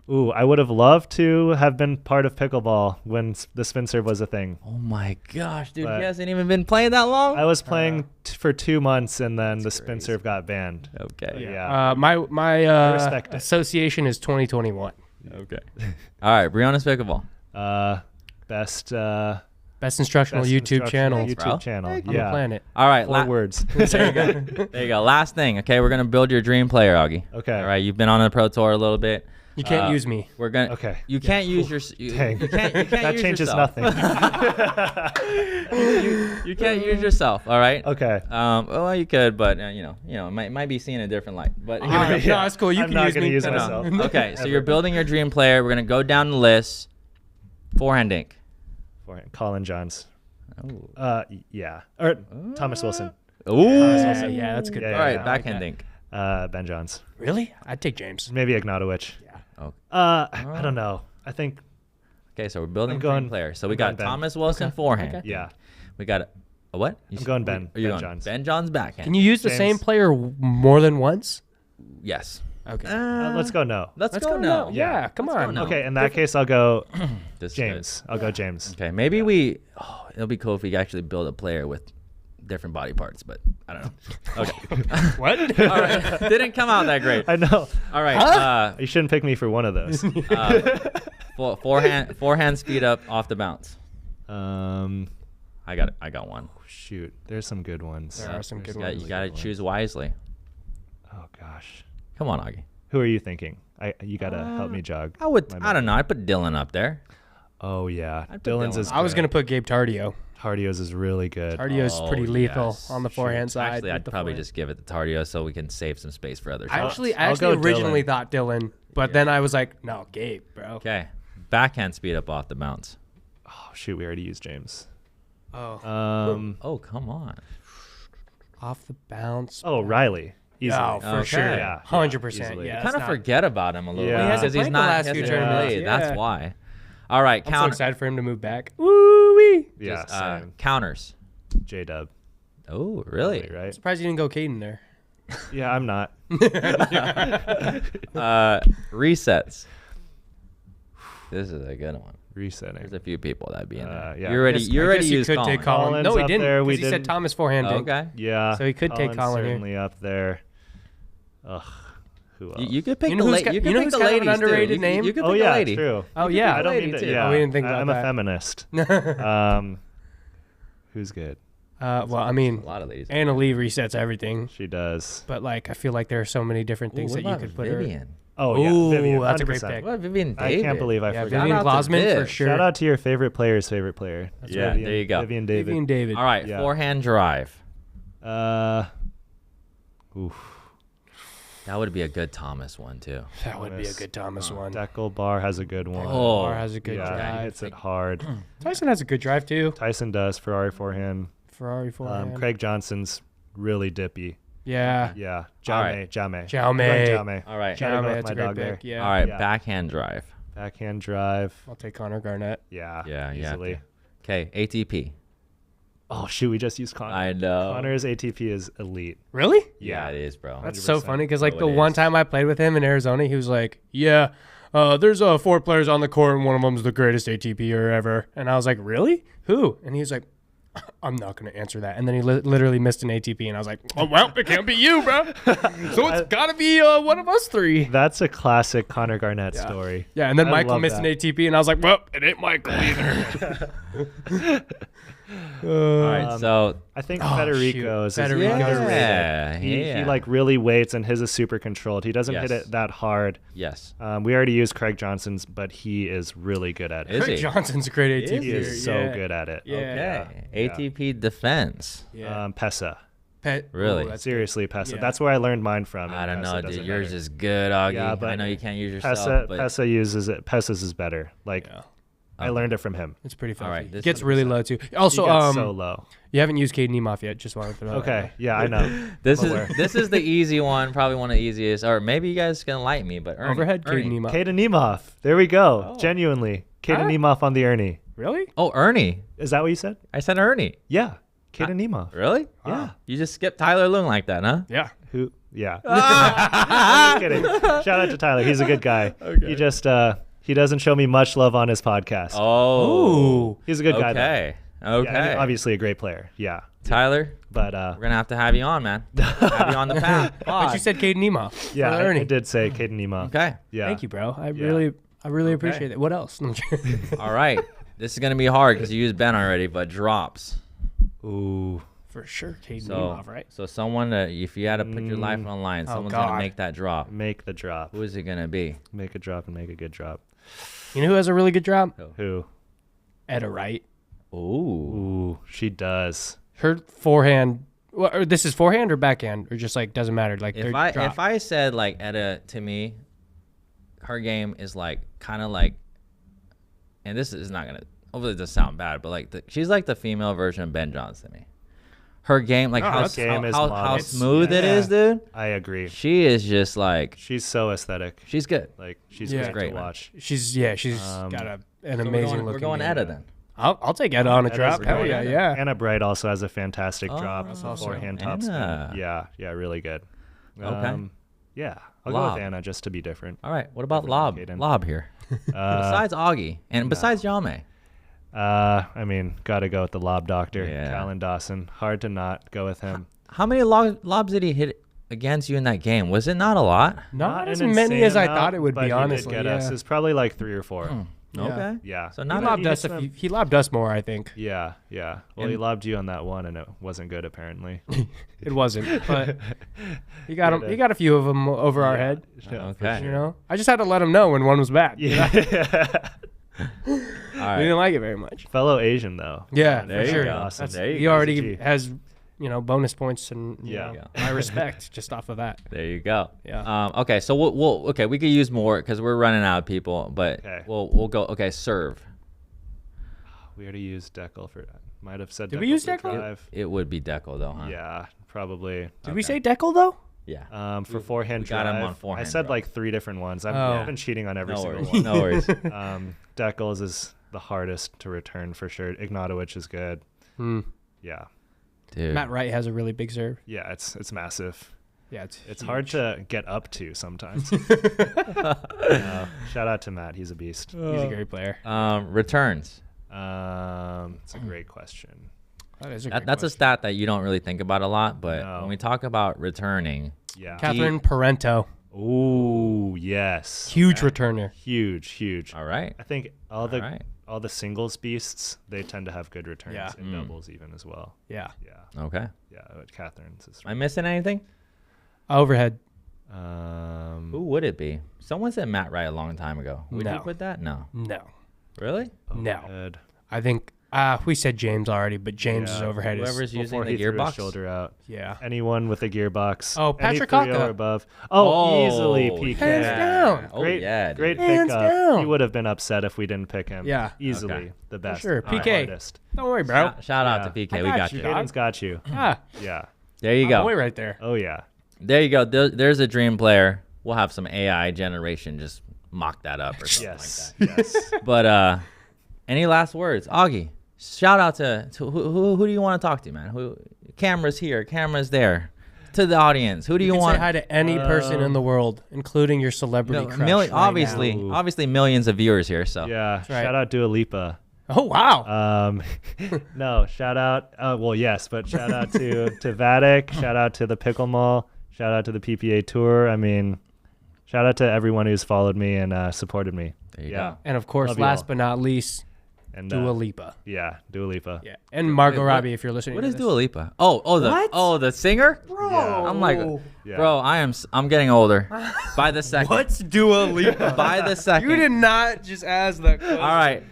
S2: would have loved to have been part of pickleball when the spin serve was a thing.
S3: Oh my gosh, dude!
S2: But-
S3: he hasn't even been playing that long.
S2: I was playing for 2 months and then the spin
S3: crazy.
S2: serve got banned.
S3: Okay.
S2: Yeah.
S1: my
S2: respect it.
S1: association is 2021.
S3: Okay. All right, Briones Pickleball.
S2: Best
S1: Best instructional
S2: best
S1: YouTube
S2: instructional
S1: channel
S3: Thanks, bro.
S2: YouTube channel.
S1: on the
S2: Yeah.
S1: planet.
S3: All right,
S2: 4 words.
S3: there you go. There you go. Last thing. Okay, we're gonna build your dream player, Augie.
S2: Okay.
S3: All right, you've been on the pro tour a little bit.
S1: You can't use me.
S3: We're gonna.
S2: Okay.
S3: You can't use your.
S2: Dang.
S3: You can't
S2: That
S3: use
S2: changes
S3: yourself.
S2: nothing.
S3: You can't use yourself. All right.
S2: Okay.
S3: Well, you could, but might be seen in a different light. But here we go.
S1: No, that's cool. You
S2: I'm
S1: can
S2: not
S1: use
S2: gonna
S1: me.
S2: use
S1: No, no.
S2: myself.
S3: No. Okay, so
S2: Ever.
S3: you're building your dream player. We're gonna go down the list. Forehand dink.
S2: Colin Johns.
S3: Oh.
S2: Yeah. Or Thomas Wilson.
S3: Ooh.
S1: Yeah, that's good.
S2: Yeah,
S3: All right,
S2: yeah.
S3: backhand dink.
S2: Ben Johns.
S1: Really? I'd take James.
S2: Maybe Ignatowicz.
S1: Yeah.
S3: Oh.
S2: I don't know. I think
S3: Okay, so we're building
S2: I'm
S3: dream
S2: going-
S3: player. So we
S2: I'm
S3: got
S2: going Ben.
S3: Thomas Wilson forehand.
S1: Okay.
S2: yeah.
S3: We got A what?
S2: I'm going Ben.
S3: Are you
S2: Ben
S3: going
S2: Johns.
S3: Ben Johns backhand.
S1: Can you use the
S2: James.
S1: same player more than once?
S3: Yes.
S1: Okay.
S2: Let's go no.
S3: Let's go no.
S1: Yeah, come
S3: Let's go
S1: on.
S3: no.
S2: Okay, in that case, I'll go
S3: This is
S2: James. I'll go James.
S3: good. Okay, maybe we. Oh, it'll be cool if we actually build a player with different body parts, but I don't know. Okay.
S1: What?
S3: All right. Didn't come out that great.
S2: I know.
S3: All right.
S2: You shouldn't pick me for one of those.
S3: Forehand speed up off the bounce. I got one.
S2: Shoot, there's some good ones.
S1: There are some good
S3: You
S1: ones.
S3: got to choose wisely.
S2: Oh gosh,
S3: Come on, Augie.
S2: who are you thinking? You gotta help me jog.
S3: I don't know. I put Dylan up there.
S2: Oh yeah,
S3: I'd put
S2: Dylan's
S3: Dylan.
S2: is.
S1: I was
S2: good.
S1: gonna put Gabe Tardio.
S2: Tardio's is really good.
S1: Tardio's
S3: Oh,
S1: pretty lethal
S3: yes.
S1: on the forehand side.
S3: Actually,
S1: with
S3: I'd
S1: the
S3: probably
S1: forehand.
S3: just give it to Tardio so we can save some space for other
S1: I
S3: shots.
S1: actually
S2: I'll go
S1: originally
S2: Dylan.
S1: thought Dylan, but then I was like, no, Gabe, bro.
S3: Okay. Backhand speed up off the bounce.
S2: Oh shoot, we already used James.
S1: Oh,
S3: Oh, come on.
S1: off the bounce.
S2: Oh Riley, easily.
S1: No, for
S3: Okay.
S1: sure.
S2: Yeah,
S1: 100%.
S2: easily.
S1: Yeah,
S3: Kind
S1: that's
S3: of
S1: not-
S3: forget about him a little
S2: Yeah.
S3: bit
S2: He hasn't
S3: because he's
S1: played the
S3: not
S1: last
S3: he
S1: few
S3: hasn't
S1: tournaments,
S3: played.
S1: yeah.
S3: That's why. All right,
S1: I'm so
S3: counter.
S1: excited for him to move back. Woo-wee.
S2: Yeah, same.
S3: Counters.
S2: J Dub.
S3: Oh, really?
S2: Right?
S1: Surprised you didn't go Caden there.
S2: Yeah, I'm not.
S3: Resets. This is a good one.
S2: Resetting.
S3: There's a few people that'd be in there.
S2: Yeah.
S3: You already,
S1: Guess-
S3: you
S1: I
S3: already
S1: guess you
S3: used
S1: could take
S3: Colin.
S1: Colin. No,
S2: Colin's
S1: he
S2: up
S1: didn't.
S2: there. We
S1: 'Cause he said
S2: didn't-
S1: Thomas forehand. dink.
S3: Okay.
S2: Yeah.
S1: So he could take
S2: Colin's
S1: Colin here.
S2: certainly up there. Ugh. Who else?
S3: You could pick
S1: You know
S3: the
S1: who's
S3: la-
S1: got-
S3: you
S1: you
S3: could
S1: know
S3: pick
S1: who's
S3: the
S1: kind of an
S3: ladies too.
S1: underrated name?
S3: You could
S2: Oh
S3: pick
S2: yeah,
S3: a lady.
S2: true.
S1: Oh,
S3: You could
S1: yeah.
S3: pick
S2: I
S3: a
S2: don't
S3: lady
S2: mean to.
S3: too.
S2: Yeah,
S1: Oh, we didn't think about
S2: I'm a
S1: that.
S2: feminist. Who's good?
S1: Well, I mean,
S3: A lot of ladies.
S1: Anna Lee resets everything,
S2: She does.
S1: but like I feel like there are so many different things
S3: What
S1: that you
S3: about
S1: could put her.
S3: Vivian?
S2: Oh
S1: Ooh,
S2: yeah, Vivian.
S1: that's a great
S2: 100%.
S1: pick.
S3: What Vivian
S2: I
S3: David?
S2: can't believe I
S1: Yeah,
S2: forgot.
S1: Vivian
S3: Shout out to
S1: Glosman for
S3: Viv.
S1: sure.
S2: Shout out to your favorite player's favorite player.
S3: Yeah,
S2: Vivian,
S3: there you go.
S2: Vivian David.
S1: Vivian David.
S3: All right,
S2: Yeah.
S3: forehand drive.
S2: Oof.
S3: That would be a good Thomas one too.
S1: That would be a good Thomas one.
S2: Deckel Bar has a good one.
S3: Oh,
S1: Bar has a good
S2: yeah, he
S1: drive.
S2: hits it hard.
S1: Tyson has a good drive too.
S2: Tyson does. Ferrari forehand.
S1: Ferrari forehand.
S2: Craig Johnson's really dippy.
S1: Yeah.
S2: Yeah.
S3: All right.
S2: Jame.
S1: Jaume.
S3: All right.
S2: Gotta go
S1: Jaume,
S2: with
S1: that's
S2: my
S1: a great
S2: dog there.
S1: pick. Yeah.
S3: All right,
S2: Yeah.
S3: backhand drive.
S2: Backhand drive.
S1: I'll take Connor Garnett.
S2: Yeah.
S3: Yeah, yeah.
S2: Easily.
S3: Okay, ATP.
S2: Oh shoot, we just used Connor.
S3: I know.
S2: Connor's ATP is elite.
S1: Really?
S3: Yeah, it is, bro.
S1: That's so
S2: 100%.
S1: funny because like
S3: Oh,
S1: the
S3: it
S1: one
S3: is.
S1: time I played with him in Arizona, he was like, "Yeah, there's 4 players on the court and one of them's the greatest ATPer ever." And I was like, "Really? Who?" And he was like, "I'm not going to answer that." And then he literally missed an ATP, and I was like, "Oh well, it can't be you, bro. So it's got to be one of us 3."
S2: That's a classic Connor Garnett story.
S1: Yeah, and then
S2: I
S1: Michael
S2: love
S1: missed
S2: that.
S1: an ATP, and I was like, "Well, it ain't Michael either."
S3: All right, so
S2: I think
S1: Oh,
S2: Federico's
S1: shoot.
S2: is
S1: Federico's
S2: underrated.
S3: yeah,
S2: He
S3: yeah.
S2: like really waits, and his is super controlled. He doesn't hit
S3: Yes.
S2: it that hard.
S3: yes.
S2: We already used Craig Johnson's, but he is really good at it.
S3: Is
S1: Craig
S3: he?
S1: Johnson's a great ATP.
S2: He is so good at it.
S1: Yeah.
S3: Okay,
S2: Yeah.
S3: ATP defense.
S1: Yeah.
S2: Pesa.
S3: Really?
S1: Ooh, that's
S2: Seriously, Pesa.
S1: Yeah.
S2: That's where I learned mine from.
S3: I don't
S2: and
S3: know,
S2: Pesa
S3: dude.
S2: does it
S3: Yours
S2: better.
S3: is good, Augie.
S2: Yeah, but
S3: I know you can't use yourself,
S2: Pesa,
S3: but
S2: Pesa uses it. Pesa's is better. Like
S1: Yeah.
S2: I learned it from him.
S1: It's pretty fun.
S3: All right,
S1: It
S3: this
S1: gets
S3: is-
S1: really low too. Also,
S2: He gets so low.
S1: you haven't used Caden Nemeth yet. Just wanted to know.
S2: Okay, yeah, I know.
S3: this
S2: I'm
S3: is
S2: aware.
S3: this is the easy one, probably one of the easiest. Or maybe you guys can enlighten me, but Ernie,
S1: Overhead
S3: Ernie.
S1: Caden Nemeth.
S2: Caden Nemeth. There we go.
S3: Oh.
S2: Genuinely, Caden
S1: Huh?
S2: Nemeth on the Ernie.
S1: Really?
S3: Oh, Ernie.
S2: Is that what you said?
S3: I said Ernie.
S2: Yeah, Caden Nemeth.
S3: Really?
S2: Yeah.
S3: You just skipped Tyler Loong like that, huh?
S1: Yeah.
S2: Who? Yeah. I'm just kidding. Shout out to Tyler. He's a good guy. He just he doesn't show me much love on his podcast.
S3: Oh.
S1: Ooh.
S2: He's a good guy. though.
S3: Okay.
S2: Yeah,
S3: Okay.
S2: and obviously a great player. Yeah.
S3: Tyler,
S2: But
S3: we're gonna have to have you on, man. Have you on the path.
S1: But you said Caden Nemeth.
S2: yeah,
S1: for Ernie.
S2: I did say Caden Nemeth.
S3: Okay.
S2: Yeah.
S1: Thank you, bro. I
S2: Yeah.
S1: really appreciate it. What else?
S3: All right. This is gonna be hard because you used Ben already, but drops.
S2: Ooh.
S1: For sure, Caden
S3: So,
S1: Nemeth, right?
S3: so someone, if you had to put your life on the line,
S1: Oh,
S3: someone's
S1: God.
S3: gonna make that drop.
S2: Make the drop.
S3: Who is it gonna be?
S2: Make a drop and make a good drop.
S1: You know who has a really good drop?
S2: Who?
S1: Etta Wright.
S3: Ooh.
S2: Ooh, she does.
S1: Her forehand. Well, or this is forehand or backhand, or just like doesn't matter. Like their drop.
S3: If I said like Etta to me, her game is like kind of like, and this is not gonna hopefully it doesn't sound bad, but like she's like the female version of Ben Johns to me. Her game, like
S1: Oh,
S3: how
S1: that's-
S2: game is
S3: how
S2: modest.
S3: smooth it is, dude.
S2: I agree.
S3: She is just like
S2: She's so aesthetic.
S3: she's good.
S2: Like she's
S1: Yeah.
S2: great
S3: Great,
S2: to
S3: man.
S2: watch.
S1: she's got an
S3: So
S1: amazing
S3: we're
S1: looking
S3: going
S1: game.
S3: Etta then.
S1: I'll take Anna on a
S2: That
S1: drop.
S2: is
S1: Hell
S2: great.
S1: yeah, yeah.
S2: Anna Bright also has a fantastic drop.
S3: That's
S1: awesome.
S2: Forehand topspin.
S3: Anna.
S2: Yeah, really good.
S3: Okay.
S2: Yeah, I'll go
S3: Lob.
S2: with Anna just to be different.
S3: All right. What about
S2: Different
S3: lob?
S2: than Caden.
S3: Lob here. Besides Augie and besides Jaume.
S2: I mean, gotta go with the lob doctor,
S3: Yeah.
S2: Callan Dawson. Hard to not go with him.
S3: How many lobs did he hit against you in that game? Was it not a lot?
S1: Not as
S2: an
S1: many
S2: insane
S1: as I
S2: amount,
S1: thought it would
S2: but
S1: be, honestly.
S2: He did get us.
S1: Yeah.
S2: It's probably like 3 or 4.
S1: Yeah.
S3: Okay.
S2: Yeah.
S3: So
S1: He
S3: not
S1: lobbed
S3: a,
S1: us. He lobbed us more, I think.
S2: Yeah. Well, he lobbed you on that one, and it wasn't good apparently.
S1: It wasn't, but he got him. He got a few of them over our head.
S2: Yeah,
S3: Okay.
S1: You know, I just had to let him know when one was bad.
S2: Yeah.
S3: all
S1: We
S3: right.
S1: didn't like it very much.
S2: Fellow Asian though.
S1: Yeah,
S3: There
S1: for
S3: you
S1: sure.
S3: go.
S2: Awesome.
S3: There you
S1: He
S3: go.
S1: already
S2: G.
S1: has, bonus points and
S2: Yeah.
S1: my respect just off of that.
S3: There you go.
S1: Yeah.
S3: Okay. So we'll we could use more because we're running out of people, but
S2: Okay.
S3: we'll go. Okay. Serve.
S2: We already used Deckel for. Might have said.
S1: Did we use
S2: for
S1: Deckel?
S2: drive.
S3: It would be Deco though, huh?
S2: Yeah, probably.
S1: Did we say Deckel though?
S3: Yeah.
S2: For forehand
S3: we got
S2: drive,
S3: him on forehand
S2: I said
S3: drive.
S2: like 3 different ones.
S1: Oh.
S2: I've been cheating on every
S3: No
S2: single
S3: worries.
S2: one.
S3: No worries.
S2: Deckel's is the hardest to return for sure. Ignatowicz is good. Yeah,
S3: Dude.
S1: Matt Wright has a really big serve.
S2: yeah, it's massive.
S1: Yeah,
S2: It's
S1: huge.
S2: hard to get up to sometimes. Shout out to Matt, he's a beast.
S1: He's a great player.
S3: Returns.
S2: It's a great question.
S1: That is a
S3: That's
S1: great
S3: a
S1: question.
S3: stat that you don't really think about a lot, but
S2: No.
S3: when we talk about returning,
S2: Yeah.
S1: Catherine Parento,
S2: Ooh, yes.
S1: huge returner.
S2: Huge.
S3: all right.
S2: I think
S3: All right.
S2: all the singles beasts, they tend to have good returns
S1: Yeah.
S2: in doubles even as well.
S1: Yeah.
S2: Yeah.
S3: Okay.
S2: Yeah, Catherine's is
S3: Am I missing anything?
S1: Overhead.
S3: Who would it be? Someone said Matt Wright a long time ago. Would you
S1: No.
S3: put that? No.
S1: No.
S3: Really?
S1: No.
S2: overhead.
S1: I think we said James already, but James's
S2: Yeah.
S1: overhead is
S3: Whoever's using
S2: Before
S3: the
S2: he threw his
S3: gearbox.
S2: shoulder out.
S1: yeah.
S2: Anyone with a gearbox.
S1: Oh,
S2: any
S1: Patrick
S2: 3-0
S1: Kaka.
S2: or above. Oh,
S3: Oh,
S2: easily PK.
S1: Hands down.
S3: Oh,
S2: Great,
S3: yeah. dude.
S2: great
S1: Hands
S2: pickup.
S1: down.
S2: He would have been upset if we didn't pick him.
S1: Yeah.
S2: Easily.
S3: Okay.
S2: The best.
S1: sure.
S2: the
S1: PK.
S2: hardest.
S1: Don't worry, bro.
S3: Shout out to
S2: Yeah.
S3: PK.
S1: I
S3: We
S1: got
S3: got
S1: you,
S3: you.
S1: dog.
S2: Caden's got you.
S1: Ah,
S2: Yeah.
S3: There you
S1: my
S3: go.
S1: boy right there.
S2: Oh, yeah.
S3: There you go. There's a dream player. We'll have some AI generation just mock that up or something
S2: Yes.
S3: like that.
S2: Yes.
S3: But any last words, Augie? Shout out to who do you want to talk to, man? Who cameras here, cameras there, to the audience. Who do you,
S1: You can
S3: want?
S1: say hi to any person in the world, including your celebrity crush. right
S3: obviously,
S1: now.
S2: now.
S3: millions of viewers here. So
S2: Yeah.
S1: right.
S2: Shout out Dua Lipa.
S1: Oh wow.
S2: No, shout out. Well, yes, but shout out to Vatic. Shout out to the Pickle Mall. Shout out to the PPA Tour. I mean, shout out to everyone who's followed me and supported me.
S3: There you
S2: Yeah.
S3: go.
S1: And of course,
S2: Love you
S1: last
S2: all.
S1: but not least,
S2: And
S1: Dua Lipa.
S2: Yeah, Dua Lipa.
S1: Yeah. And Margot
S3: Wait, what-
S1: Robbie, if you're listening.
S3: What
S1: to
S3: is
S1: this.
S3: Dua Lipa? The singer?
S2: Yeah.
S3: I'm like,
S2: Yeah.
S3: bro, I'm getting older by the second.
S1: What's Dua Lipa?
S3: By the second.
S1: You did not just ask that question.
S3: All right,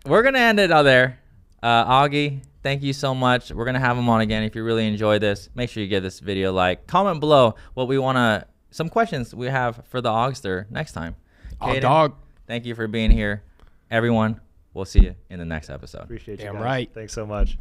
S3: we're gonna end it out there. Augie, thank you so much. We're gonna have him on again. If you really enjoy this, make sure you give this video a like. Comment below what we wanna, some questions we have for the Augster next time.
S1: Oh,
S3: Caden,
S1: dog.
S3: thank you for being here, everyone. We'll see you in the next episode.
S2: Appreciate you
S1: Damn
S2: guys.
S1: right.
S2: Thanks so much.